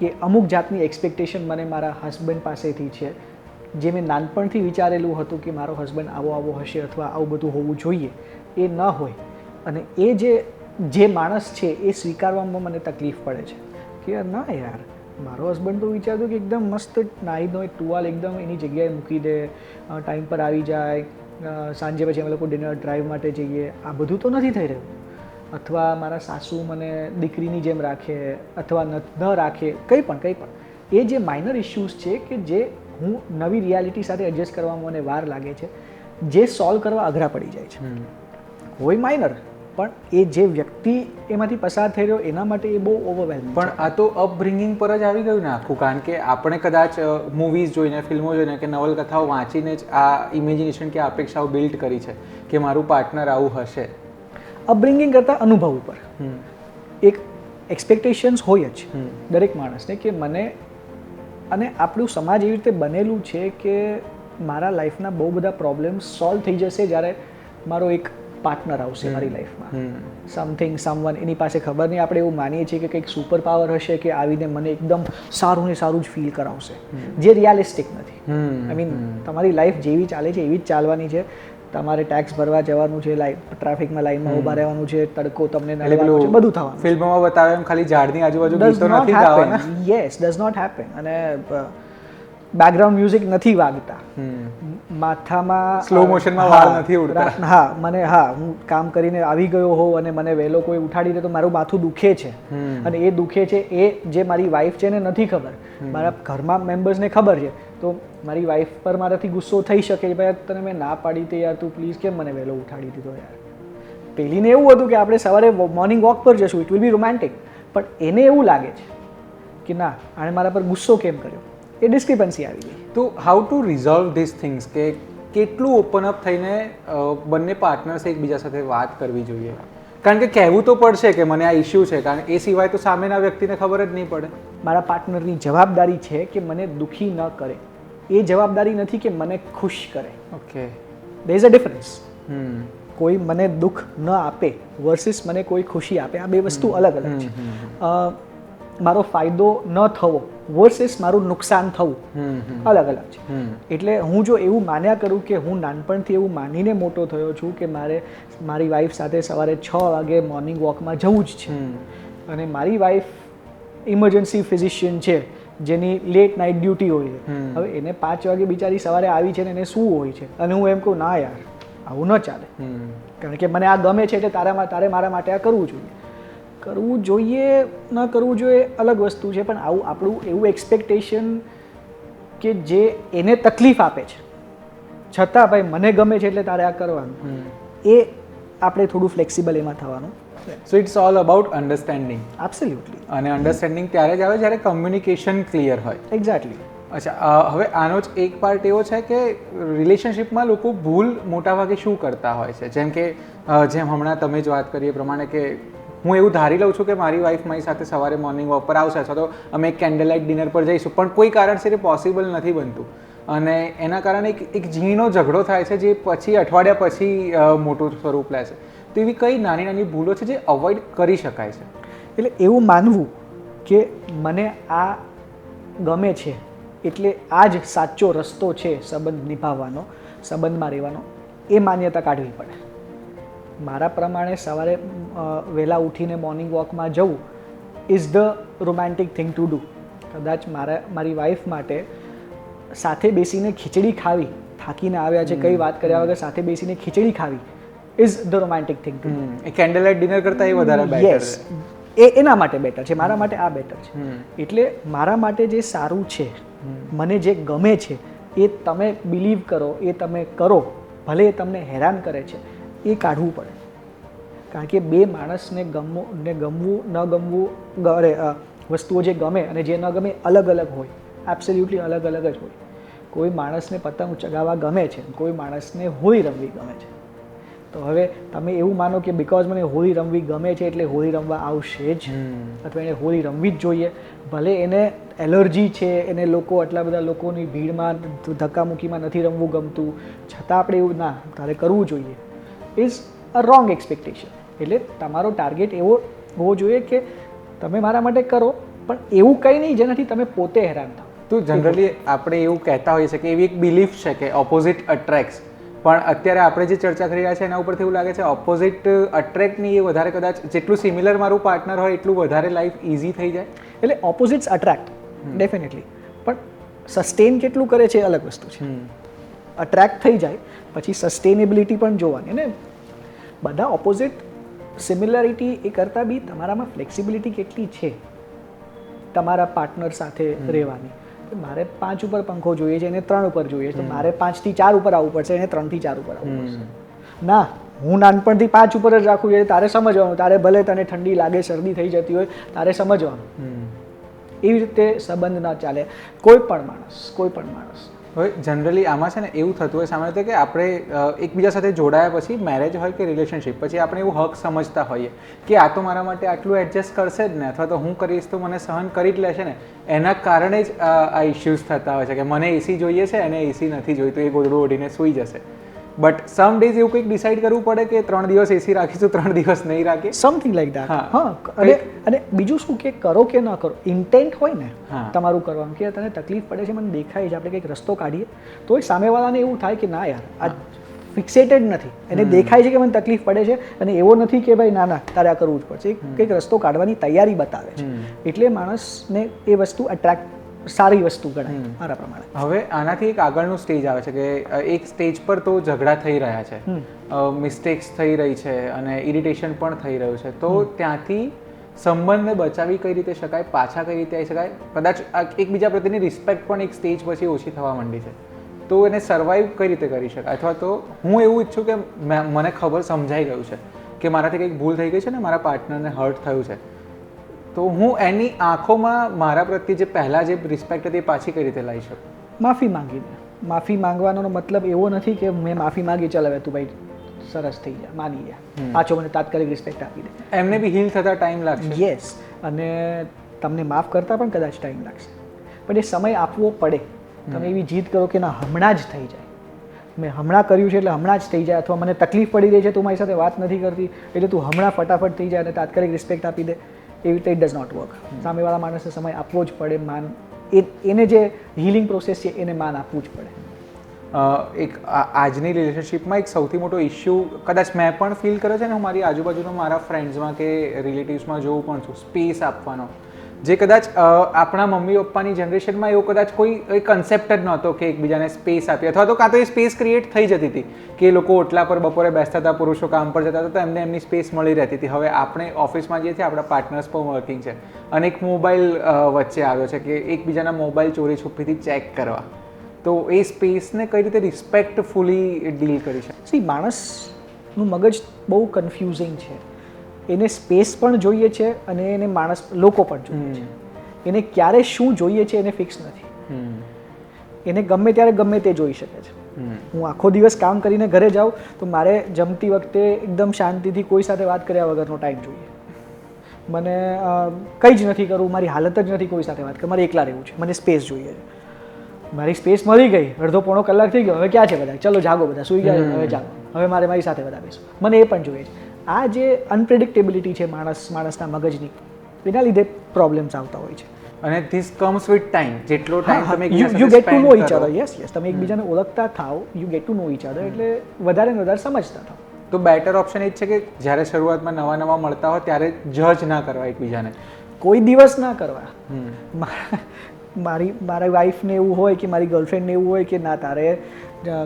કે અમુક જાતની એક્સપેક્ટેશન મને મારા હસબન્ડ પાસેથી છે, જે મેં નાનપણથી વિચારેલું હતું કે મારો હસબન્ડ આવો હશે અથવા આવું બધું હોવું જોઈએ, એ ન હોય, અને એ જે માણસ છે એ સ્વીકારવામાં મને તકલીફ પડે છે કે ના યાર, મારો હસબન્ડ તો વિચારતો કે એકદમ મસ્ત નાહી ધોઈ ટુવાલ એકદમ એની જગ્યાએ મૂકી દે, ટાઈમ પર આવી જાય, સાંજે પછી અમે લોકો ડિનર ડ્રાઈવ માટે જઈએ, આ બધું તો નથી થઈ રહ્યું. અથવા મારા સાસુ મને દીકરીની જેમ રાખે અથવા ન રાખે, કંઈ પણ એ જે માઇનર ઇશ્યુઝ છે કે જે હું નવી રિયાલિટી સાથે એડજસ્ટ કરવામાં મને વાર લાગે છે, જે સોલ્વ કરવા અઘરા પડી જાય છે. કોઈ માઇનર, પણ એ જે વ્યક્તિ એમાંથી પસાર થઈ રહ્યો એના માટે એ બહુ ઓવરવેલ્મિંગ. પણ આ તો અપબ્રિંગિંગ પર જ આવી ગયું ને આખું, કારણ કે આપણે કદાચ મૂવીઝ જોઈને, ફિલ્મો જોઈને કે નવલકથાઓ વાંચીને જ આ ઇમેજિનેશન કે અપેક્ષાઓ બિલ્ડ કરી છે કે મારું પાર્ટનર આવું હશે. અપબ્રિંગિંગ કરતાં અનુભવ ઉપર એક એક્સપેક્ટેશન્સ હોય જ દરેક માણસને કે મને, અને આપણું સમાજ એવી રીતે બનેલું છે કે મારા લાઈફના બહુ બધા પ્રોબ્લેમ્સ સોલ્વ થઈ જશે જ્યારે મારો એક પાર્ટનર આવશે મારી લાઈફમાં. સમથિંગ સમવન, એની પાસે ખબર નહીં, આપણે એવું માનીએ છીએ કે કંઈક સુપર પાવર હશે કે આવીને મને એકદમ સારું ને સારું જ ફીલ કરાવશે, જે રિયાલિસ્ટિક નથી. આઈ મીન તમારી લાઈફ જેવી ચાલે છે એવી જ ચાલવાની છે. તમારે ટેક્સ ભરવા જવાનું છે, ટ્રાફિકમાં લાઈનમાં ઊભા રહેવાનું છે, તડકો તમને નડવાનો છે, બધું થવાનું. ફિલ્મોમાં બતાવે એમ ખાલી ઝાડની આજુબાજુ ગીતો નથી ગાવાના. Yes, does not happen. અને બેકગ્રાઉન્ડ મ્યુઝિક નથી વાગતા, માથામાં સ્લો મોશનમાં વાળ નથી ઉડતા. હું કામ કરીને આવી ગયો હોઉં અને મને વહેલો કોઈ ઉઠાડી દે તો મારું માથું દુખે છે, અને એ દુખે છે એ જે મારી વાઈફ છે એને નથી ખબર, મારા ઘરમાં મેમ્બર્સને ખબર છે. તો મારી વાઈફ પર મારાથી ગુસ્સો થઈ શકે, ભાઈ તને મેં ના પાડી તે યાર, તું પ્લીઝ કેમ મને વહેલો ઉઠાડી દીધો યાર. પેલીને એવું હતું કે આપણે સવારે મોર્નિંગ વોક પર જશું, ઇટ વિલ બી રોમેન્ટિક, પણ એને એવું લાગે છે કે ના, આણે મારા પર ગુસ્સો કેમ કર્યો, એ ડિસ્ક્રિપન્સી આવી ગઈ. તો how to resolve this things, કે કેટલું ઓપન અપ થઈને બંને પાર્ટનર્સે એકબીજા સાથે વાત કરવી જોઈએ? કારણ કે કહેવું તો પડશે કે મને આ ઇશ્યુ છે, કારણ એ સિવાય તો સામેના વ્યક્તિને ખબર જ નહીં પડે. મારા પાર્ટનરની જવાબદારી છે કે મને દુઃખી ન કરે, એ જવાબદારી નથી કે મને ખુશ કરે. Okay, there is a difference. કોઈ મને દુઃખ ન આપે વર્સિસ મને કોઈ ખુશી આપે, આ બે વસ્તુ અલગ અલગ છે. મારો ફાયદો ન થવો વર્સિસ મારું નુકસાન થવું અલગ અલગ છે. એટલે હું જો એવું માન્યા કરું કે હું નાનપણથી એવું માનીને મોટો થયો છું કે મારે મારી વાઈફ સાથે સવારે 6 વાગે મોર્નિંગ વોકમાં જવું જ છે, અને મારી વાઈફ ઇમરજન્સી ફિઝિશિયન છે જેની લેટ નાઇટ ડ્યુટી હોય છે, હવે એને 5 વાગે બિચારી સવારે આવી છે ને એને શું હોય છે, અને હું એમ કહું ના યાર આવું ન ચાલે, કારણ કે મને આ ગમે છે એટલે તારે મારા માટે આ કરવું જોઈએ ન કરવું જોઈએ અલગ વસ્તુ છે. પણ આવું આપણું એવું એક્સપેક્ટેશન કે જે એને તકલીફ આપે છે છતાં ભાઈ મને ગમે છે એટલે તારે આ કરવાનું, એ આપણે થોડું ફ્લેક્સિબલ એમાં થવાનું. So it's all about understanding. Absolutely. અને અન્ડરસ્ટેન્ડિંગ ત્યારે જ આવે જ્યારે કમ્યુનિકેશન ક્લિયર હોય. એક્ઝેક્ટલી. અચ્છા, હવે આનો જ એક પાર્ટ એવો છે કે રિલેશનશિપમાં લોકો ભૂલ મોટાભાગે શું કરતા હોય છે? જેમ કે જેમ હમણાં તમે જ વાત કરી એ પ્રમાણે કે હું એવું ધારી લઉં છું કે મારી વાઈફ મારી સાથે સવારે મોર્નિંગ વોક પર આવશે, અથવા તો અમે એક કેન્ડલ લાઇટ ડિનર પર જઈશું, પણ કોઈ કારણસર એ પોસિબલ નથી બનતું, અને એના કારણે એક ઝીણો ઝઘડો થાય છે જે પછી અઠવાડિયા પછી મોટું સ્વરૂપ લે છે. તો એવી કઈ નાની નાની ભૂલો છે જે અવોઇડ કરી શકાય છે? એટલે એવું માનવું કે મને આ ગમે છે એટલે આ જ સાચો રસ્તો છે સંબંધ નિભાવવાનો, સંબંધમાં રહેવાનો, એ માન્યતા કાઢવી પડે. મારા પ્રમાણે સવારે વહેલા ઉઠીને મોર્નિંગ વોકમાં જવું is the romantic thing to do. કદાચ મારી વાઈફ માટે સાથે બેસીને ખીચડી ખાવી, થાકીને આવ્યા છે કંઈ વાત કર્યા વગર સાથે બેસીને ખીચડી ખાવી is the romantic thing to do. A candle light dinner કરતાં એ વધારે બેટર છે. એના માટે બેટર છે, મારા માટે આ બેટર છે. એટલે મારા માટે જે સારું છે, મને જે ગમે છે એ તમે બિલીવ કરો, એ તમે કરો, ભલે એ તમને હેરાન કરે છે, એ કાઢવું પડે. કારણ કે બે માણસને ગમવું ન ગમવું, વસ્તુઓ જે ગમે અને જે ન ગમે અલગ અલગ હોય, એબ્સોલ્યુટલી અલગ અલગ જ હોય. કોઈ માણસને પતંગ ચગાવવા ગમે છે, કોઈ માણસને હોળી રમવી ગમે છે. તો હવે તમે એવું માનો કે બિકોઝ મને હોળી રમવી ગમે છે એટલે હોળી રમવા આવશે જ, અથવા એને હોળી રમવી જ જોઈએ, ભલે એને એલર્જી છે, એને આટલા બધા લોકોની ભીડમાં ધક્કામુક્કીમાં નથી રમવું ગમતું, છતાં આપણે એવું ના તારે કરવું જોઈએ, ઇઝ અ રોંગ એક્સપેક્ટેશન. એટલે તમારો ટાર્ગેટ એવો હોવો જોઈએ કે તમે મારા માટે કરો, પણ એવું કંઈ નહીં જેનાથી તમે પોતે હેરાન થાઓ. તો જનરલી આપણે એવું કહેતા હોઈએ છીએ કે એવી એક બિલીફ છે કે ઓપોઝિટ અટ્રેક્ટ્સ, પણ અત્યારે આપણે જે ચર્ચા કરી રહ્યા છે એના ઉપરથી એવું લાગે છે ઓપોઝિટ અટ્રેક્ટ નહીં, એ વધારે કદાચ જેટલું સિમિલર મારું પાર્ટનર હોય એટલું વધારે લાઈફ ઇઝી થઈ જાય. એટલે ઓપોઝિટ્સ અટ્રેક્ટ ડેફિનેટલી, પણ સસ્ટેન કેટલું કરે છે એ અલગ વસ્તુ છે. અટ્રેક્ટ થઈ જાય પછી સસ્ટેનેબિલિટી પણ જોવાની. અને બધા ઓપોઝિટ સિમિલરિટી એ કરતાં બી તમારામાં ફ્લેક્સિબિલિટી કેટલી છે તમારા પાર્ટનર સાથે રહેવાની. મારે 5 ઉપર પંખો જોઈએ છે એને 3 ઉપર જોઈએ છે, તો મારે 5 થી 4 ઉપર આવવું પડશે, એને 3 થી 4 ઉપર આવવું પડશે. ના, હું નાનપણથી 5 ઉપર જ રાખું છું, તારે સમજવાનું. તારે ભલે તને ઠંડી લાગે, શરદી થઈ જતી હોય, તારે સમજવાનું. એવી રીતે સંબંધ ના ચાલે કોઈ પણ માણસ. હવે જનરલી આમાં છે ને એવું થતું હોય સામાન્ય રીતે કે આપણે એકબીજા સાથે જોડાયા પછી મેરેજ હોય કે રિલેશનશિપ પછી આપણે એવું હક સમજતા હોઈએ કે આ તો મારા માટે આટલું એડજસ્ટ કરશે જ ને, અથવા તો હું કરીશ તો મને સહન કરી જ લેશે ને. એના કારણે જ આ ઇશ્યુઝ થતા હોય છે કે મને એસી જોઈએ છે અને એસી નથી જોઈતું, એ ગોદડું ઓઢીને સૂઈ જશે. બટ સમ ડેઝ એવું કંઈક ડિસાઇડ કરવું પડે કે 3 દિવસ એસી રાખીશું, 3 દિવસ નહીં રાખીએ, સમથિંગ લાઈક દેટ. હા, અને બીજું શું કે કરો કે ન કરો, ઇન્ટેન્ટ હોય ને તમારું કરવાનું કે તને તકલીફ પડે છે, મને દેખાય છે, આપણે કંઈક રસ્તો કાઢીએ, તો સામેવાળાને એવું થાય કે ના યાર આ ફિક્સેટેડ નથી, એને દેખાય છે કે મને તકલીફ પડે છે અને એવો નથી કે ભાઈ ના તારે આ કરવું જ પડશે, કંઈક રસ્તો કાઢવાની તૈયારી બતાવે છે. એટલે માણસને એ વસ્તુ અટ્રેક્ટ સારી વસ્તુ ગણાય મારા પ્રમાણે. હવે આનાથી એક આગળનું સ્ટેજ આવે છે કે એક સ્ટેજ પર તો ઝઘડા થઈ રહ્યા છે, મિસ્ટેક્સ થઈ રહી છે અને ઇરિટેશન પણ થઈ રહ્યું છે, તો ત્યાંથી સંબંધને બચાવી કઈ રીતે શકાય, પાછા કઈ રીતે આવી શકાય? કદાચ એકબીજા પ્રત્યેની રિસ્પેક્ટ પણ એક સ્ટેજ પછી ઓછી થવા માંડી છે, તો એને સર્વાઈવ કઈ રીતે કરી શકાય? અથવા તો હું એવું ઈચ્છું કે મને ખબર સમજાઈ ગયું છે કે મારાથી કંઈક ભૂલ થઈ ગઈ છે ને મારા પાર્ટનરને હર્ટ થયું છે, તો હું એની આંખોમાં મારા પ્રત્યે જે પહેલાં જે રિસ્પેક્ટ હતી એ પાછી કઈ રીતે લાવી શકું? માફી માંગીને. માફી માંગવાનો મતલબ એવો નથી કે મેં માફી માંગી, ચાલ હવે તું ભાઈ સરસ થઈ જા, માની જા, પાછો મને તાત્કાલિક રિસ્પેક્ટ આપી દે. એમને બી હીલ થતા ટાઈમ લાગશે. યસ, અને તમને માફ કરતા પણ કદાચ ટાઈમ લાગશે, પણ એ સમય આપવો પડે. તમે એવી જીદ કરો કે ના હમણાં જ થઈ જાય, મેં હમણાં કર્યું છે એટલે હમણાં જ થઈ જાય, અથવા મને તકલીફ પડી રહી છે તું મારી સાથે વાત નથી કરતી એટલે તું હમણાં ફટાફટ થઈ જાય અને તાત્કાલિક રિસ્પેક્ટ આપી દે, એવી રીતે ઇટ ડઝ નોટ વર્ક. સામેવાળા માણસને સમય આપવો જ પડે, માન એને જે હિલિંગ પ્રોસેસ છે એને માન આપવું જ પડે. એક આજની રિલેશનશિપમાં એક સૌથી મોટો ઇશ્યુ કદાચ મેં પણ ફીલ કર્યો છે ને, હું મારી આજુબાજુના મારા ફ્રેન્ડ્સમાં કે રિલેટિવ્સમાં જોઉં પણ છું, સ્પેસ આપવાનો, જે કદાચ આપણા મમ્મી પપ્પાની જનરેશનમાં એવો કદાચ કોઈ કન્સેપ્ટ જ નહોતો કે એકબીજાને સ્પેસ આપીએ, અથવા તો કાં તો એ સ્પેસ ક્રિએટ થઈ જતી હતી કે લોકો ઓટલા પર બપોરે બેસતા હતા, પુરુષો કામ પર જતા હતા તો એમને એમની સ્પેસ મળી રહેતી હતી. હવે આપણે ઓફિસમાં જઈએ છીએ, આપણા પાર્ટનર્સ પણ વર્કિંગ છે અને એક મોબાઈલ વચ્ચે આવ્યો છે કે એકબીજાના મોબાઈલ ચોરી છુપીથી ચેક કરવા, તો એ સ્પેસને કઈ રીતે રિસ્પેક્ટફુલી ડીલ કરી શકે? સી, માણસનું મગજ બહુ કન્ફ્યુઝિંગ છે. એને સ્પેસ પણ જોઈએ છે અને એને લોકો પણ જોઈએ છે. એને ક્યારે શું જોઈએ છે એને ફિક્સ નથી. એને ગમે ત્યારે ગમે તે જોઈ શકે છે. હું આખો દિવસ કામ કરીને ઘરે જાઉં તો મારે જમતી વખતે એકદમ શાંતિથી કોઈ સાથે વાત કર્યા વગરનો ટાઈમ જોઈએ. મને કંઈ જ નથી કરવું, મારી હાલત જ નથી કોઈ સાથે વાત કરી, મારે એકલા રહેવું છે, મને સ્પેસ જોઈએ છે. મારી સ્પેસ મળી ગઈ, અડધો પોણો કલાક થઈ ગયો, હવે ક્યાં છે બધા, ચલો જાગો, બધા સૂઈ ગયા, હવે જાગો, હવે મારી સાથે બધા બેસો, મને એ પણ જોઈએ છે. આ જે અનપ્રેડિક્ટેબિલિટી છે માણસના મગજની, એના લીધે પ્રોબ્લેમ્સ આવતા હોય છે. અને ધીસ કમ્સ વિથ ટાઈમ. જેટલો ટાઈમ તમે you get to know each other. Yes, તમે એકબીજાને ઓળખતા થાવ, you get to know each other, એટલે વધારે ને વધારે સમજતા થાવ. તો બેટર ઓપ્શન એ જ છે કે જ્યારે શરૂઆતમાં નવા મળતા હોય ત્યારે જજ ના કરવા એકબીજાને, કોઈ દિવસ ના કરવા. મારી વાઈફને એવું હોય કે મારી ગર્લફ્રેન્ડને એવું હોય કે ના તારે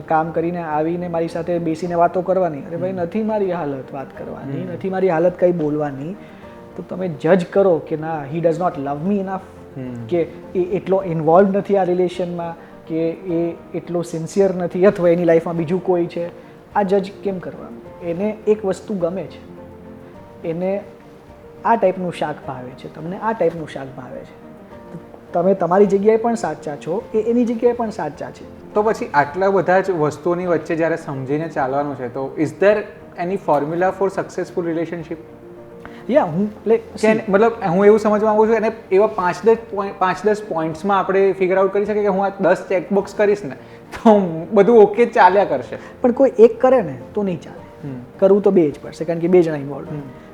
કામ કરીને આવીને મારી સાથે બેસીને વાતો કરવાની, અરે ભાઈ નથી મારી હાલત વાત કરવાની, નથી મારી હાલત કંઈ બોલવાની, તો તમે જજ કરો કે ના he does not love me enough, કે એ એટલો ઇન્વોલ્વ નથી આ રિલેશનમાં, કે એ એટલો સિન્સિયર નથી, અથવા એની લાઈફમાં બીજું કોઈ છે. આ જજ કેમ કરવાનું? એને એક વસ્તુ ગમે છે, એને આ ટાઈપનું શાક ભાવે છે, તમને આ ટાઈપનું શાક ભાવે છે, તમે તમારી જગ્યાએ પણ સાચા છો, એ એની જગ્યાએ પણ સાચા છે. તો પછી આટલા બધા જ વસ્તુઓની વચ્ચે જ્યારે સમજીને ચાલવાનું છે, તો is there any formula for successful relationship? યા મતલબ હું એવું સમજવા માંગુ છું, અને એવા 5-10 પોઈન્ટ્સમાં આપણે ફિગર આઉટ કરી શકીએ કે હું આ 10 ચેકબોક્સ કરીશ ને તો બધું ઓકે ચાલ્યા કરશે. પણ કોઈ એક કરે ને તો નહીં ચાલે, કરવું તો બે જ પડશે, કારણ કે બે જણા ઇન્વોલ્વ.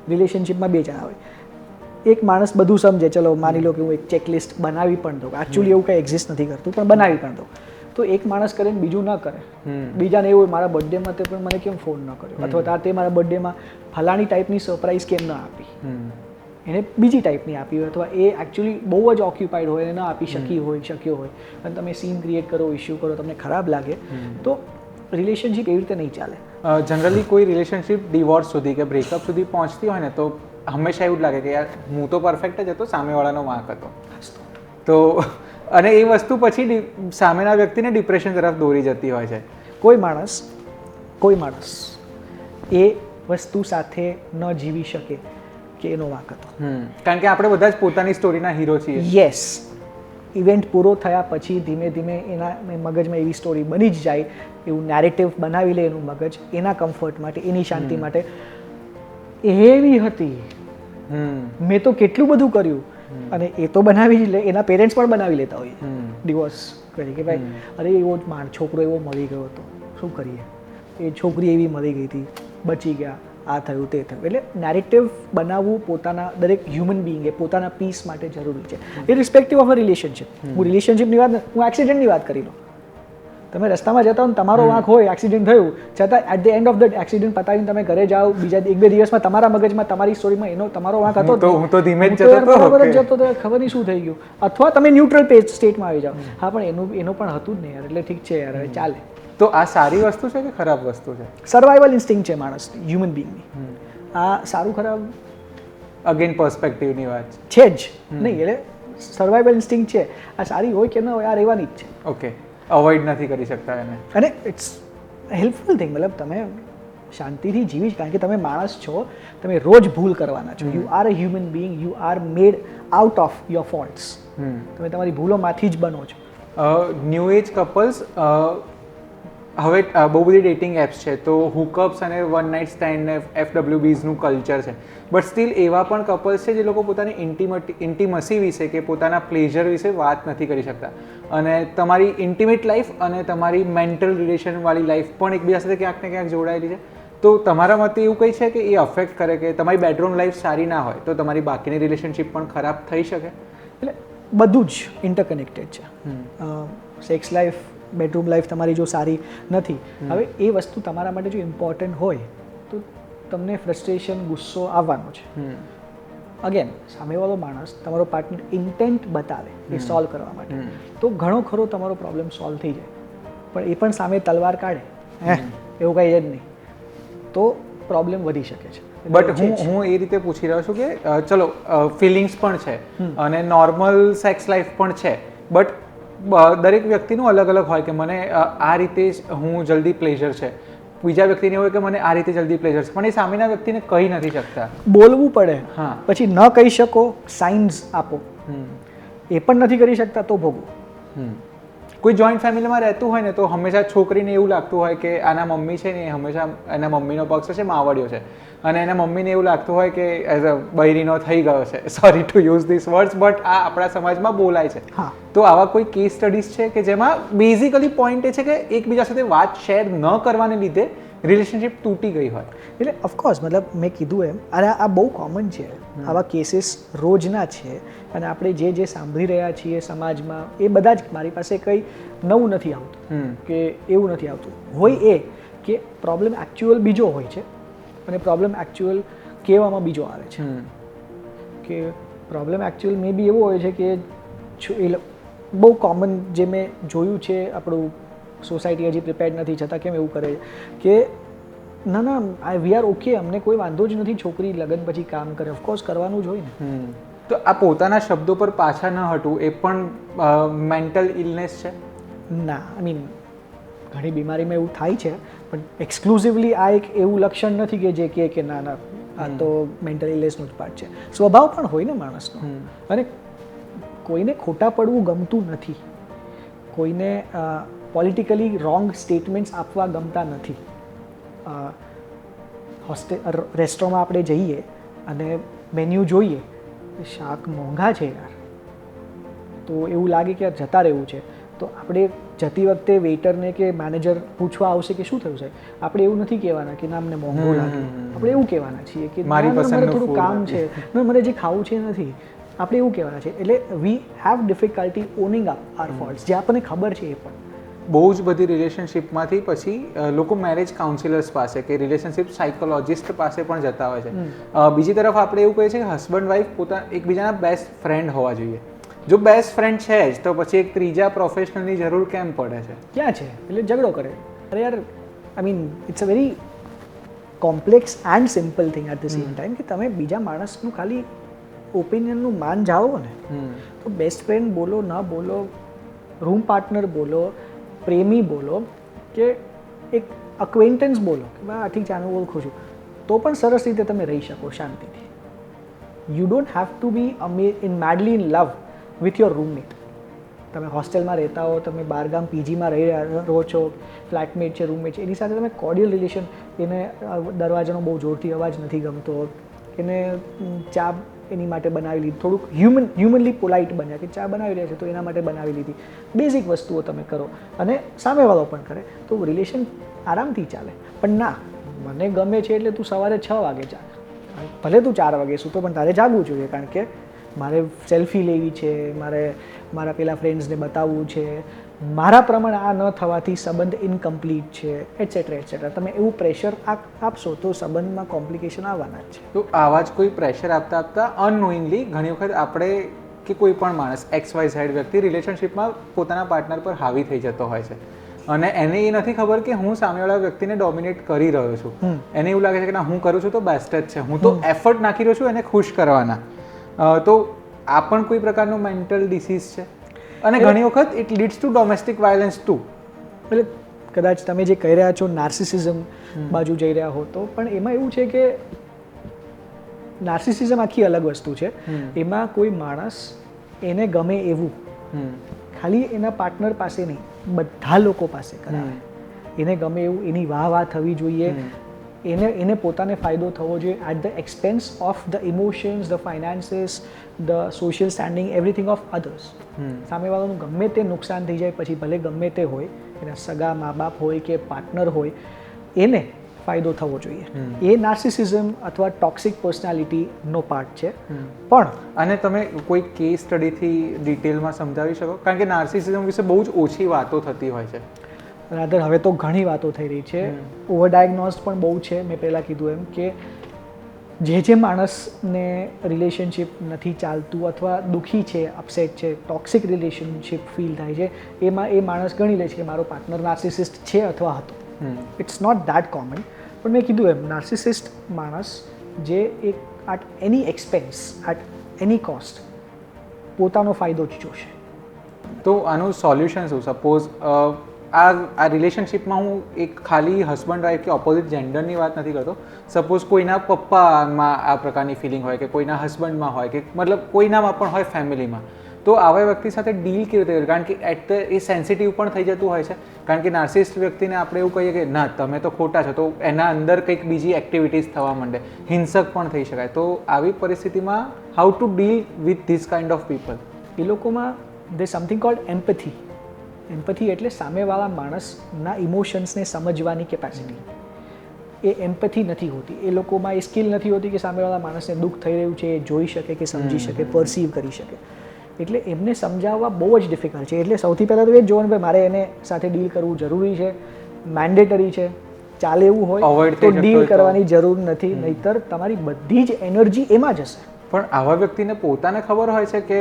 રિલેશનશિપમાં બે જણા હોય. એક માણસ બધું સમજે, ચલો માની લો કે હું એક ચેકલિસ્ટ બનાવી પણ દઉં, એકચ્યુઅલી એવું કંઈ એક્ઝિસ્ટ નથી કરતું પણ બનાવી પણ દઉં, તો એક માણસ કરે ને બીજું ન કરે. બીજાને એવું હોય મારા બર્થડેમાં તે પણ મને કેમ ફોન ન કર્યો, અથવા તે મારા બર્થડેમાં ફલાણી ટાઈપની સરપ્રાઈઝ કેમ ન આપી, એને બીજી ટાઈપની આપી હોય અથવા એ એકચ્યુઅલી બહુ જ ઓક્યુપાઈડ હોય એને ન આપી શક્યો હોય અને તમે સીન ક્રિએટ કરો, ઇશ્યુ કરો, તમને ખરાબ લાગે તો રિલેશનશિપ એવી રીતે નહીં ચાલે. જનરલી કોઈ રિલેશનશિપ ડિવોર્સ સુધી કે બ્રેકઅપ સુધી પહોંચતી હોય ને તો હંમેશા એવું જ લાગે કે યાર હું તો પરફેક્ટ જ હતો, સામેવાળાનો વાંક હતો. તો અને એ વસ્તુ પછી સામેના વ્યક્તિને ડિપ્રેશન તરફ દોરી જતી હોય છે. કોઈ માણસ એ વસ્તુ સાથે ન જીવી શકે કે એનો વાંક હતો. કારણ કે આપણે બધા જ પોતાની સ્ટોરીના હીરો છીએ. યસ, ઇવેન્ટ પૂરો થયા પછી ધીમે ધીમે એના મગજમાં એવી સ્ટોરી બની જ જાય, એવું નેરેટિવ બનાવી લે એનું મગજ એના કમ્ફર્ટ માટે, એની શાંતિ માટે. એવી હતી, મેં તો કેટલું બધું કર્યું, અને એ તો બનાવી જ લે, એના પેરેન્ટ્સ પણ બનાવી લેતા હોય ડિવોર્સ કરી કે ભાઈ અરે એવો છોકરો એવો મરી ગયો હતો, શું કરીએ, એ છોકરી એવી મરી ગઈ હતી, બચી ગયા, આ થયું તે થયું. એટલે નેરેટિવ બનાવવું પોતાના દરેક હ્યુમન બિંગે પોતાના પીસ માટે જરૂરી છે, ઇરરિસ્પેક્ટિવ ઓફ અ રિલેશનશિપ. હું રિલેશનશિપની વાત, હું એક્સિડન્ટની વાત કરી લઉં. તમે રસ્તામાં જતા હો ને તમારો વાંક હોય, એક્સિડન્ટ થયું, છતાં at the end of the accident પતાવીને તમે ઘરે જાઓ, બીજા 1-2 દિવસમાં તમારા મગજમાં તમારી સ્ટોરીમાં એનો તમારો વાંક હતો, તો હું તો ધીમે જ જતો તો ખબર નહીં શું થઈ ગયું, અથવા તમે ન્યુટ્રલ સ્ટેટમાં આવી જાઓ, હા પણ એનું પણ હતું જ નહીં યાર, એટલે ઠીક છે યાર, હવે ચાલે. તો આ સારી વસ્તુ છે કે ખરાબ વસ્તુ છે? સર્વાઇવલ ઇન્સ્ટિંક્ટ છે માણસની, હ્યુમન બિંગની. આ સારું ખરાબ અગેન પર્સપેક્ટિવની વાત છે જ નહીં, એટલે સર્વાઇવલ ઇન્સ્ટિંક્ટ છે. આ સારી હોય કે ન હોય, આ રહેવાની જ છે. ઓકે, અવોઇડ નથી કરી શકતા એને. અને ઇટ્સ હેલ્પફુલ થિંગ, મતલબ તમે શાંતિથી જીવી જ, કારણ કે તમે માણસ છો, તમે રોજ ભૂલ કરવાના છો. You are a human being, you are made out of your faults. તમે તમારી ભૂલોમાંથી જ બનો છો. ન્યૂ એજ કપલ્સ હવે બહુ બધી ડેટિંગ એપ્સ છે, તો હુકઅપ્સ અને વન નાઇટ સ્ટેન્ડ ને FWBsનું કલ્ચર છે, બટ સ્ટીલ એવા પણ કપલ્સ છે જે લોકો પોતાની ઇન્ટિમસી વિશે કે પોતાના પ્લેઝર વિશે વાત નથી કરી શકતા, અને તમારી ઇન્ટિમેટ લાઈફ અને તમારી મેન્ટલ રિલેશનવાળી લાઈફ પણ એકબીજા સાથે ક્યાંક ને ક્યાંક જોડાયેલી છે. તો તમારા મતે એવું કંઈ છે કે એ અફેક્ટ કરે કે તમારી બેડરૂમ લાઈફ સારી ના હોય તો તમારી બાકીની રિલેશનશિપ પણ ખરાબ થઈ શકે? એટલે બધું જ ઇન્ટરકનેક્ટેડ છે. સેક્સ લાઈફ, બેડરૂમ લાઈફ તમારી જો સારી નથી, હવે એ વસ્તુ તમારા માટે જો ઇમ્પોર્ટન્ટ હોય તો તમને ફ્રસ્ટ્રેશન, ગુસ્સો આવવાનો છે. અગેન, સામેવાળો માણસ, તમારો પાર્ટનર ઇન્ટેન્ટ બતાવે એ સોલ્વ કરવા માટે, તો ઘણો ખરો તમારો પ્રોબ્લેમ સોલ્વ થઈ જાય. પણ એ પણ સામે તલવાર કાઢે, એવું કંઈ જ નહીં, તો પ્રોબ્લેમ વધી શકે છે. બટ હું એ રીતે પૂછી રહ્યો છું કે ચલો ફિલિંગ્સ પણ છે અને નોર્મલ સેક્સ લાઈફ પણ છે, બટ દરેક વ્યક્તિનું અલગ અલગ હોય કે મને આ રીતે હું જલ્દી પ્લેઝર છે, બીજા વ્યક્તિને હોય કે મને આ રીતે જલ્દી પ્લેઝર છે, પણ એ સામેના વ્યક્તિને કહી નથી શકતા. બોલવું પડે, પછી ન કહી શકો, સાઇન્સ આપો, એ પણ નથી કરી શકતા તો ભોગવું. કોઈ જોઈન્ટ ફેમિલીમાં રહેતું હોય ને તો હંમેશા છોકરીને એવું લાગતું હોય કે આના મમ્મી છે ને એ હંમેશા એના મમ્મીનો પક્ષ છે, માવડિયો છે, અને એના મમ્મીને એવું લાગતું હોય કે એઝ અ બૈરીનો થઈ ગયો છે. Sorry to use this words, but આ આપણા સમાજમાં બોલાય છે. તો આવા કોઈ કેસ સ્ટડીઝ છે કે જેમાં બેઝિકલી પોઈન્ટ એ છે કે એકબીજા સાથે વાત શેર ન કરવાને લીધે રિલેશનશિપ તૂટી ગઈ હોય? એટલે ઓફકોર્સ, મતલબ મેં કીધું એમ, અને આ બહુ કોમન છે, આવા કેસીસ રોજના છે, અને આપણે જે સાંભળી રહ્યા છીએ સમાજમાં એ બધા જ, મારી પાસે કંઈ નવું નથી આવતું કે એવું નથી આવતું. હોય એ કે પ્રોબ્લેમ એકચ્યુઅલ બીજો હોય છે અને પ્રોબ્લેમ એકચ્યુઅલ કહેવામાં બીજો આવે છે. કે પ્રોબ્લેમ એકચ્યુઅલ મે બી એવો હોય છે કે બહુ કોમન જે મેં જોયું છે, આપણું સોસાયટી હજી પ્રિપેર્ડ નથી છતાં કેમ એવું કરે કે ના વી આર ઓકે, અમને કોઈ વાંધો જ નથી, છોકરી લગ્ન પછી કામ કરે, ઓફકોર્સ કરવાનું જ હોય ને. તો આ પોતાના શબ્દો પર પાછા ન હટવું એ પણ મેન્ટલ ઇલનેસ છે? ના, આઈ મીન ઘણી બીમારીમાં એવું થાય છે, પણ એક્સક્લુઝિવલી આ એક એવું લક્ષણ નથી કે જે કે ના આ તો મેન્ટલ ઇલનેસનું જ પાર્ટ છે. સ્વભાવ પણ હોય ને માણસનો, અને કોઈને ખોટા પડવું ગમતું નથી, કોઈને પોલિટિકલી રોંગ સ્ટેટમેન્ટ્સ આપવા ગમતા નથી. રેસ્ટોરન્ટમાં આપણે જઈએ અને મેન્યુ જોઈએ, શાક મોંઘા છે યાર, તો એવું લાગે કે યાર જતા રહેવું છે, તો આપણે જતી વખતે વેઇટરને કે મેનેજર પૂછવા આવશે કે શું થયું છે, આપણે એવું નથી કહેવાના કે ના અમને મોંઘું લાગ્યું, આપણે એવું કહેવાના છીએ કે મારે થોડું કામ છે, મને જે ખાવું છે નથી, આપણે એવું કહેવાના છે. એટલે we have difficulty owning up our faults, જે આપણને ખબર છે એ પણ. બહુ જ બધી રિલેશનશિપમાંથી પછી લોકો મેરેજ કાઉન્સિલર્સ પાસે કે રિલેશનશિપ સાયકોલોજિસ્ટ પાસે પણ જતા હોય છે. બીજી તરફ આપણે એવું કહીએ છીએ કે હસબન્ડ વાઈફ એકબીજાના બેસ્ટ ફ્રેન્ડ હોવા જોઈએ. જો બેસ્ટ ફ્રેન્ડ છે જ તો પછી એક ત્રીજા પ્રોફેશનલની જરૂર કેમ પડે છે? ક્યાં છે એટલે ઝઘડો કરે? અરે યાર, I mean it's a very complex and simple thing at the same time કે તમે બીજા માણસનું ખાલી ઓપિનિયનનું માન જાળવો ને, તો બેસ્ટ ફ્રેન્ડ બોલો ન બોલો, રૂમ પાર્ટનર બોલો, પ્રેમી બોલો કે એક અક્વેન્ટન્સ બોલો કે ભાઈ ઠીક છે આનું ઓળખું છું, તો પણ સરસ રીતે તમે રહી શકો શાંતિથી. You don't have to be madly in love with your roommate. તમે હોસ્ટેલમાં રહેતા હો, તમે બહારગામ પીજીમાં રહો છો, ફ્લેટમેટ છે, રૂમમેટ છે, એની સાથે તમે કોર્ડિયલ રિલેશન, એને દરવાજાનો બહુ જોરથી અવાજ નથી ગમતો, એને ચા એની માટે બનાવી લીધી, થોડુંક હ્યુમનલી પોલાઇટ બન્યા કે ચા બનાવી રહ્યા છે તો એના માટે બનાવી લીધી, બેઝિક વસ્તુઓ તમે કરો અને સામેવાળો પણ કરે તો રિલેશન આરામથી ચાલે. પણ ના, મને ગમે છે એટલે તું સવારે 6 વાગે જાગ, ભલે તું 4 વાગે સૂતો પણ તારે જાગવું જોઈએ, કારણ કે મારે સેલ્ફી લેવી છે, મારે મારા પેલા ફ્રેન્ડ્સને બતાવવું છે, મારા પ્રમાણે આ ન થવાથી સંબંધ ઇનકમ્પ્લીટ છે, એટસેટ્રા એટસેટ્રા. તમે એવું પ્રેશર આપશો તો સંબંધમાં કોમ્પ્લિકેશન આવવાના જ છે. તો આવા જ કોઈ પ્રેશર આપતા અનનોઈંગલી ઘણી વખત આપણે કે કોઈ પણ માણસ XYZ વ્યક્તિ રિલેશનશિપમાં પોતાના પાર્ટનર પર હાવી થઈ જતો હોય છે અને એને એ નથી ખબર કે હું સામેવાળા વ્યક્તિને ડોમિનેટ કરી રહ્યો છું. એને એવું લાગે છે કે ના, હું કરું છું તો બેસ્ટ જ છે, હું તો એફર્ટ નાખી રહ્યો છું એને ખુશ કરવાના. તો આ પણ કોઈ પ્રકારનું મેન્ટલ ડિસીઝ છે અને ઘણી વખત it leads to domestic violence too. એટલે કદાચ તમે જે કહી રહ્યા છો નાર્સિસિઝમ બાજુ જઈ રહ્યા હો તો, પણ એમાં એવું છે કે નાર્સિસિઝમ આખી અલગ વસ્તુ છે. એમાં કોઈ માણસ એને ગમે એવું ખાલી એના પાર્ટનર પાસે નહીં, બધા લોકો પાસે કરાવે. એને ગમે એવું, એની વાહ થવી જોઈએ, એને પોતાને ફાયદો થવો જોઈએ at the expense of the emotions, the finances, the social standing, everything of others. સામેવાળાનું ગમે તે નુકસાન થઈ જાય પછી ભલે ગમે તે હોય, એના સગા મા બાપ હોય કે પાર્ટનર હોય, એને ફાયદો થવો જોઈએ. એ નાર્સિસિઝમ અથવા ટોક્સિક પર્સનાલિટીનો પાર્ટ છે. પણ અને તમે કોઈ કેસ સ્ટડીથી ડિટેલમાં સમજાવી શકો? કારણ કે નાર્સિસિઝમ વિશે બહુ જ ઓછી વાતો થતી હોય છે. રાધર હવે તો ઘણી વાતો થઈ રહી છે, ઓવર ડાયગ્નોઝ પણ બહુ છે. મેં પહેલાં કીધું એમ કે જે માણસને રિલેશનશિપ નથી ચાલતું અથવા દુઃખી છે, અપસેટ છે, ટોક્સિક રિલેશનશિપ ફીલ થાય છે, એમાં એ માણસ ગણી લે છે કે મારો પાર્ટનર નાર્સિસિસ્ટ છે અથવા હતો. It's not that common. પણ મેં કીધું એમ, નાર્સિસિસ્ટ માણસ જે એક એટ એની એક્સપેન્સ, એટ એની કોસ્ટ પોતાનો ફાયદો જ જોશે. તો આનું સોલ્યુશન શું? સપોઝ આ રિલેશનશિપમાં હું એક ખાલી હસબન્ડ વાઈફ કે ઓપોઝિટ જેન્ડરની વાત નથી કરતો. સપોઝ કોઈના પપ્પામાં આ પ્રકારની ફિલિંગ હોય કે કોઈના હસબન્ડમાં હોય કે મતલબ કોઈનામાં પણ હોય ફેમિલીમાં, તો આવા વ્યક્તિ સાથે ડીલ કેવી રીતે કરે? કારણ કે એ સેન્સિટિવ પણ થઈ જતું હોય છે. કારણ કે નાર્સિસિસ્ટ વ્યક્તિને આપણે એવું કહીએ કે ના, તમે તો ખોટા છો, તો એના અંદર કંઈક બીજી એક્ટિવિટીઝ થવા માંડે, હિંસક પણ થઈ શકાય. તો આવી પરિસ્થિતિમાં how to deal with this kind of people? એ લોકોમાં દે સમથિંગ કોલ્ડ એમ્પથી. એમ્પથી એટલે સામેવાળા માણસના ઇમોશન્સને સમજવાની કેપેસિટી. એ એમ્પથી નથી હોતી એ લોકોમાં. એ સ્કિલ નથી હોતી કે સામેવાળા માણસને દુઃખ થઈ રહ્યું છે એ જોઈ શકે કે સમજી શકે, પરસીવ કરી શકે. એટલે એમને સમજાવવા બહુ જ ડિફિકલ્ટ છે. એટલે સૌથી પહેલાં તો એ જ જોવાનું ભાઈ મારે એને સાથે ડીલ કરવું જરૂરી છે, મેન્ડેટરી છે, ચાલે એવું હોય તો ડીલ કરવાની જરૂર નથી, નહીતર તમારી બધી જ એનર્જી એમાં જશે. પણ આવા વ્યક્તિને પોતાને ખબર હોય છે કે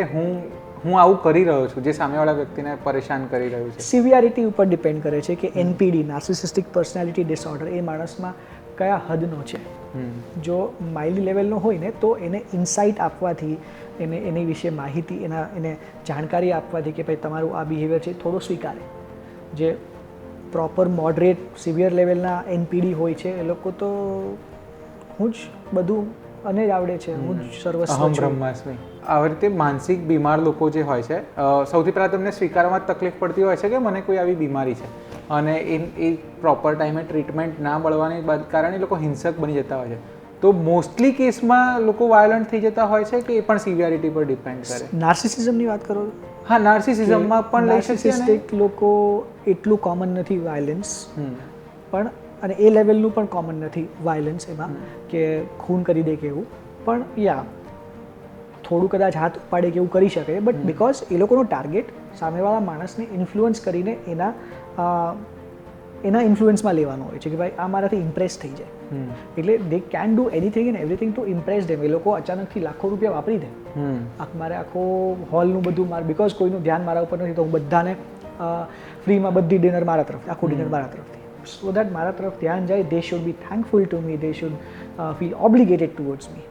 હું આવું કરી રહ્યો છું જે સામેવાળા વ્યક્તિને પરેશાન કરી રહ્યું છે? સિવિયારિટી ઉપર ડિપેન્ડ કરે છે કે NPD, નાર્સિસિસ્ટિક પર્સનાલિટી ડિસઓર્ડર, એ માણસમાં કયા હદનો છે. જો માઇલ્ડ લેવલનો હોય ને તો એને ઇન્સાઇટ આપવાથી, એની વિશે માહિતી, એને જાણકારી આપવાથી કે ભાઈ તમારું આ બિહેવિયર છે થોડો સ્વીકારે. જે પ્રોપર મોડરેટ સિવિયર લેવલના NPD હોય છે એ લોકો તો હું જ બધું અને જ આવડે છે, હું જ સર્વસ્વ છું. આવી રીતે માનસિક બીમાર લોકો જે હોય છે, સૌથી પહેલાં તમને સ્વીકારવામાં તકલીફ પડતી હોય છે કે મને કોઈ આવી બીમારી છે, અને એ પ્રોપર ટાઈમે ટ્રીટમેન્ટ ના મળવાને કારણે લોકો હિંસક બની જતા હોય છે. તો મોસ્ટલી કેસમાં લોકો વાયોલન્ટ થઈ જતા હોય છે કે એ પણ સિવિયારિટી પર ડિપેન્ડ કરે? નાર્સિસિઝમની વાત કરો? હા, નાર્સિસિઝમમાં પણ નાર્સિસિસ્ટિક લોકો એટલું કોમન નથી વાયોલન્સ, પણ અને એ લેવલનું પણ કોમન નથી વાયોલન્સ એમાં કે ખૂન કરી દે કે એવું. પણ યા થોડું કદાચ હાથ ઉપાડે કે એવું કરી શકે, બટ બિકોઝ એ લોકોનો ટાર્ગેટ સામેવાળા માણસને ઇન્ફ્લુઅન્સ કરીને એના ઇન્ફ્લુઅન્સમાં લેવાનો હોય છે કે ભાઈ આ મારાથી ઇમ્પ્રેસ થઈ જાય. એટલે they can do anything and everything to impress them. એ લોકો અચાનકથી લાખો રૂપિયા વાપરી દે, મારે આખો હોલનું બધું મારે, બિકોઝ કોઈનું ધ્યાન મારા ઉપર નથી તો હું બધાને ફ્રીમાં બધી ડિનર મારા તરફથી, આખું ડિનર મારા તરફથી, સો દેટ મારા તરફ ધ્યાન જાય. They should be thankful to me, they should feel obligated towards me.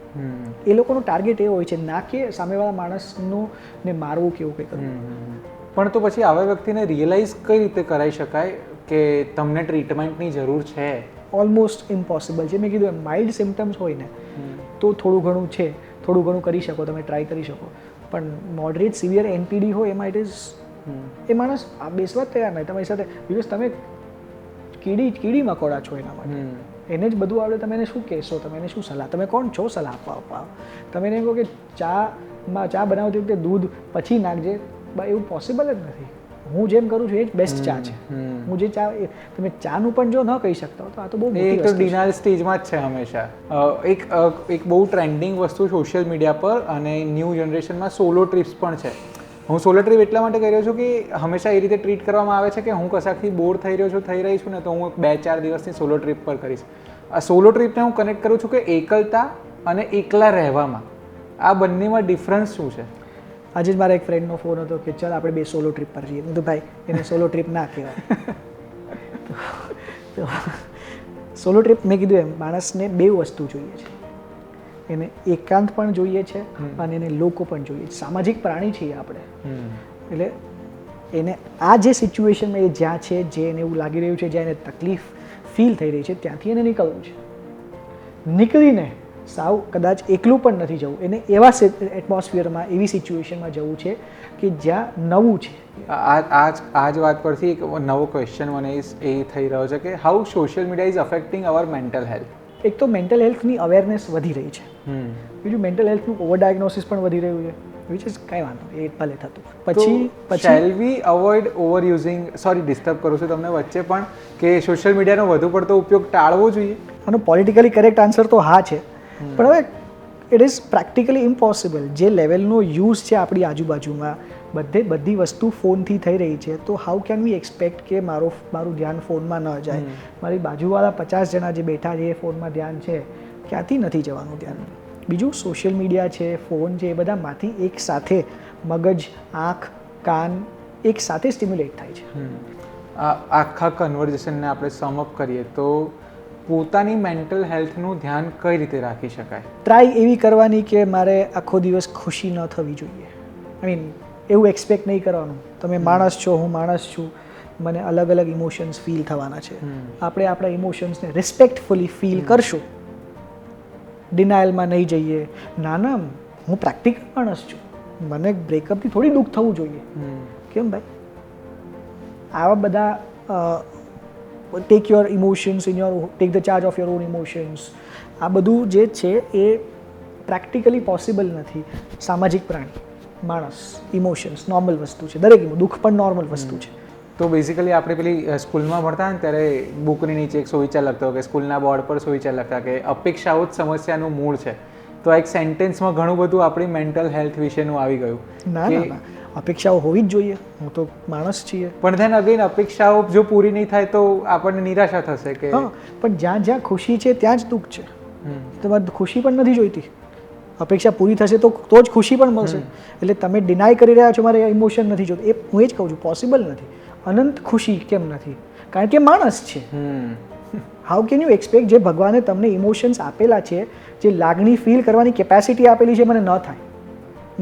એ લોકોનો ટાર્ગેટ એ હોય છે, ના કે સામેવાળા માણસનું ને મારવું કે એવું કંઈ કરવું. પણ તો પછી આવા વ્યક્તિને રિયલાઇઝ કઈ રીતે કરાવી શકાય કે તમને ટ્રીટમેન્ટની જરૂર છે? ઓલમોસ્ટ ઇમ્પોસિબલ છે. મેં કીધું એમ માઇલ્ડ સિમ્ટમ્સ હોય ને તો થોડું ઘણું છે, થોડું ઘણું કરી શકો, તમે ટ્રાય કરી શકો. પણ મોડરેટ સિવિયર એનપીડી હોય એમાં ઇટ ઇઝ, એ માણસ બેસવા જ તૈયાર નહીં તમારી સાથે, બિકોઝ તમે કીડી મકોડા છો એના માટે. એને જ બધું આવડે, તમે એને શું કહેશો, તમે એને શું સલાહ, તમે કોણ છો સલાહ આપવા? તમે એને કહો કે ચા બનાવતી વખતે દૂધ પછી નાખજે, એવું પોસિબલ જ નથી. હું જેમ કરું છું એ જ બેસ્ટ ચા છે. હું જે ચા, તમે ચાનું પણ જો ન કહી શકતા હો તો આ તો બહુ મોટી વસ્તુ છે. ડિનાયલ સ્ટેજમાં જ છે હંમેશા. એક બહુ ટ્રેન્ડિંગ વસ્તુ સોશિયલ મીડિયા પર અને ન્યૂ જનરેશનમાં સોલો ટ્રીપ્સ પણ છે. હું સોલો ટ્રીપ એટલા માટે કરી રહ્યો છું કે હંમેશા એ રીતે ટ્રીટ કરવામાં આવે છે કે હું કશાકથી બોર થઈ રહી છું ને તો હું 2-4 દિવસની સોલો ટ્રીપ પર કરીશ. આ સોલો ટ્રીપને હું કનેક્ટ કરું છું કે એકલતા અને એકલા રહેવામાં, આ બંનેમાં ડિફરન્સ શું છે? આજે જ મારા એક ફ્રેન્ડનો ફોન હતો કે ચાલ આપણે 2 સોલો ટ્રીપ પર જઈએ. તો ભાઈ એને સોલો ટ્રીપ ના કહેવાય. તો સોલો ટ્રીપ, મેં કીધું એમ, માણસને 2 વસ્તુ જોઈએ છે. એને એકાંત પણ જોઈએ છે અને એને લોકો પણ જોઈએ છે. સામાજિક પ્રાણી છીએ આપણે. એટલે એને આ જે સિચ્યુએશનમાં એ જ્યાં છે, જે એને એવું લાગી રહ્યું છે, જ્યાં એને તકલીફ ફીલ થઈ રહી છે, ત્યાંથી એને નીકળવું છે. નીકળીને સાવ કદાચ એકલું પણ નથી જવું, એને એવા એટમોસ્ફિયરમાં, એવી સિચ્યુએશનમાં જવું છે કે જ્યાં નવું છે. આ જ વાત પરથી એક નવો ક્વેશ્ચન મને એ થઈ રહ્યો છે કે how social media is affecting our mental health. એક તો મેન્ટલ હેલ્થની અવેરનેસ વધી રહી છે, બીજું મેન્ટલ હેલ્થનું ઓવર ડાયગ્નોસિસ પણ વધી રહ્યું છે, વિચ ઇઝ કાંઈ વાંધો, એ ભલે થતું. પછી shall we avoid over using, sorry disturb કરું છું તમને વચ્ચે, પણ કે સોશિયલ મીડિયાનો વધુ પડતો ઉપયોગ ટાળવો જોઈએ? આનો પોલિટિકલી કરેક્ટ આન્સર તો હા છે, પણ હવે ઇટ ઇઝ પ્રેક્ટિકલી ઇમ્પોસિબલ. જે લેવલનો યુઝ છે આપણી આજુબાજુમાં, બધી વસ્તુ ફોનથી થઈ રહી છે, તો હાઉ કેન વી એક્સપેક્ટ કે મારું ધ્યાન ફોનમાં ન જાય? મારી બાજુવાળા 50 જણા જે બેઠા છે એ ફોનમાં ધ્યાન છે, ક્યાંથી નથી જવાનું ધ્યાન? બીજું સોશિયલ મીડિયા છે, ફોન છે, એ બધામાંથી એક સાથે મગજ, આંખ, કાન એક સાથે સ્ટિમ્યુલેટ થાય છે. આખા કન્વર્ઝેશનને આપણે સમઅપ કરીએ તો પોતાની મેન્ટલ હેલ્થનું ધ્યાન કઈ રીતે રાખી શકાય? ટ્રાય એવી કરવાની કે મારે આખો દિવસ ખુશી ન થવી જોઈએ. આઈ મીન એવું એક્સપેક્ટ નહીં કરવાનું. તમે માણસ છો, હું માણસ છું, મને અલગ અલગ ઇમોશન્સ ફીલ થવાના છે. આપણે આપણા ઇમોશન્સને રિસ્પેક્ટફુલી ફીલ કરશું, ડિનાયલમાં નહીં જઈએ. ના, હું પ્રેક્ટિકલ માણસ છું, મને બ્રેકઅપથી થોડી દુઃખ થવું જોઈએ. કેમ ભાઈ? આવા બધા take your emotions in your, take the charge of your own emotions, આ બધું જે છે એ પ્રેક્ટિકલી પોસિબલ નથી. સામાજિક પ્રાણી માણસ, ઇમોશન્સ નોર્મલ વસ્તુ છે, દરેક દુઃખ પણ નોર્મલ વસ્તુ છે. તો બેઝિકલી આપણે પેલી સ્કૂલમાં ભણતા ને ત્યારે બુકની નીચે એક સુવિચાર લખતો કે સ્કૂલના બોર્ડ પર સુવિચાર લખતા કે અપેક્ષાઓ જ સમસ્યાનું મૂળ છે. તો આ એક સેન્ટેન્સમાં ઘણું બધું આપણી મેન્ટલ હેલ્થ વિશેનું આવી ગયું. ના, અપેક્ષાઓ હોવી જ જોઈએ, હું તો માણસ છીએ. પણ ધેન અગેન અપેક્ષાઓ જો પૂરી નહીં થાય તો આપણને નિરાશા થશે કે. પણ જ્યાં ખુશી છે ત્યાં જ દુઃખ છે. તમારે ખુશી પણ નથી જોઈતી, અપેક્ષા પૂરી થશે તો જ ખુશી પણ મળશે. એટલે તમે ડિનાય કરી રહ્યા છો મારે ઇમોશન નથી જોતું, એ હું એ જ કહું છું, પોસિબલ નથી. અનંત ખુશી કેમ નથી? કારણ કે માણસ છે. હાઉ કેન યુ એક્સપેક્ટ, જે ભગવાને તમને ઇમોશન્સ આપેલા છે, જે લાગણી ફીલ કરવાની કેપેસિટી આપેલી છે, મને ન થાય.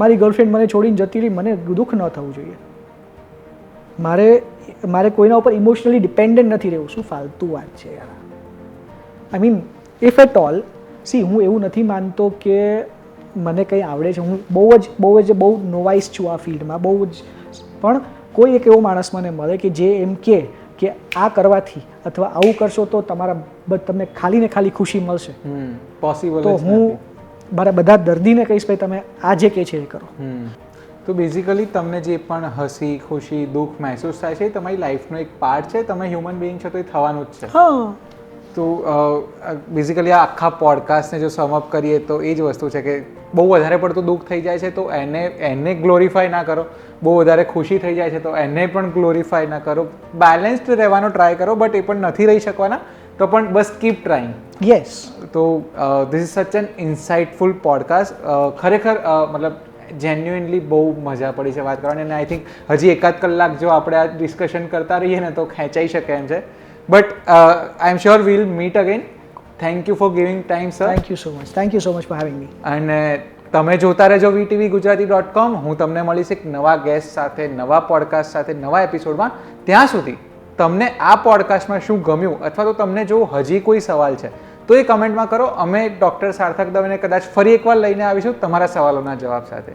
મારી ગર્લફ્રેન્ડ મને છોડીને જતી રહી, મને દુઃખ ન થવું જોઈએ. મારે કોઈના ઉપર ઇમોશનલી ડિપેન્ડન્ટ નથી રહેવું. શું ફાલતુ વાત છે યાર? I mean if at all, see, હું એવું નથી માનતો કે મને કંઈ આવડે છે, હું બહુ નોવાઇસ છું આ ફિલ્ડમાં, બહુ જ. પણ કોઈ એક એવો માણસ મને મળે કે જે એમ કે આ કરવાથી અથવા આવું કરશો તો તમને ખાલી ને ખાલી ખુશી મળશે, પોસિબલ. તો હું મારા બધા દર્દીને કહીશ ભાઈ તમે આ જે કે છે એ કરો. તો બેઝિકલી તમને જે પણ હસી, ખુશી, દુઃખ મહેસૂસ થાય છે એ તમારી લાઈફનો એક પાર્ટ છે. તમે હ્યુમન બિઈંગ છો તો એ થવાનું જ છે. હા, તો બેઝિકલી આ આખા પોડકાસ્ટને જો સમઅપ કરીએ તો એ જ વસ્તુ છે કે બહુ વધારે પડતું દુઃખ થઈ જાય છે તો એને ગ્લોરીફાય ના કરો, બહુ વધારે ખુશી થઈ જાય છે તો એને પણ ગ્લોરીફાય ના કરો. બેલેન્સ્ડ રહેવાનો ટ્રાય કરો, બટ એ પણ નથી રહી શકવાના તો પણ બસ કીપ ટ્રાઈંગ. યસ. તો this is such an insightful podcast. ખરેખર મતલબ જેન્યુઇનલી બહુ મજા પડી છે વાત કરવાની, અને આઈ થિંક હજી એકાદ કલાક જો આપણે આ ડિસ્કશન કરતા રહીએ ને તો ખેંચાઈ શકે એમ છે. But I am sure will meet again. Thank you for giving time sir. Thank you so much. Thank you so much for having me. અને તમે જોતા રહેજો VTVGujarati.com. હું તમને મળીશ એક નવા ગેસ્ટ સાથે, નવા પોડકાસ્ટ સાથે, નવા એપિસોડમાં. ત્યાં સુધી તમને આ પોડકાસ્ટમાં શું ગમ્યું, અથવા તો તમને જો હજી કોઈ સવાલ છે તો એ કમેન્ટમાં કરો. અમે ડૉક્ટર સાર્થક દવેને કદાચ ફરી એકવાર લઈને આવીશું તમારા સવાલોના જવાબ સાથે.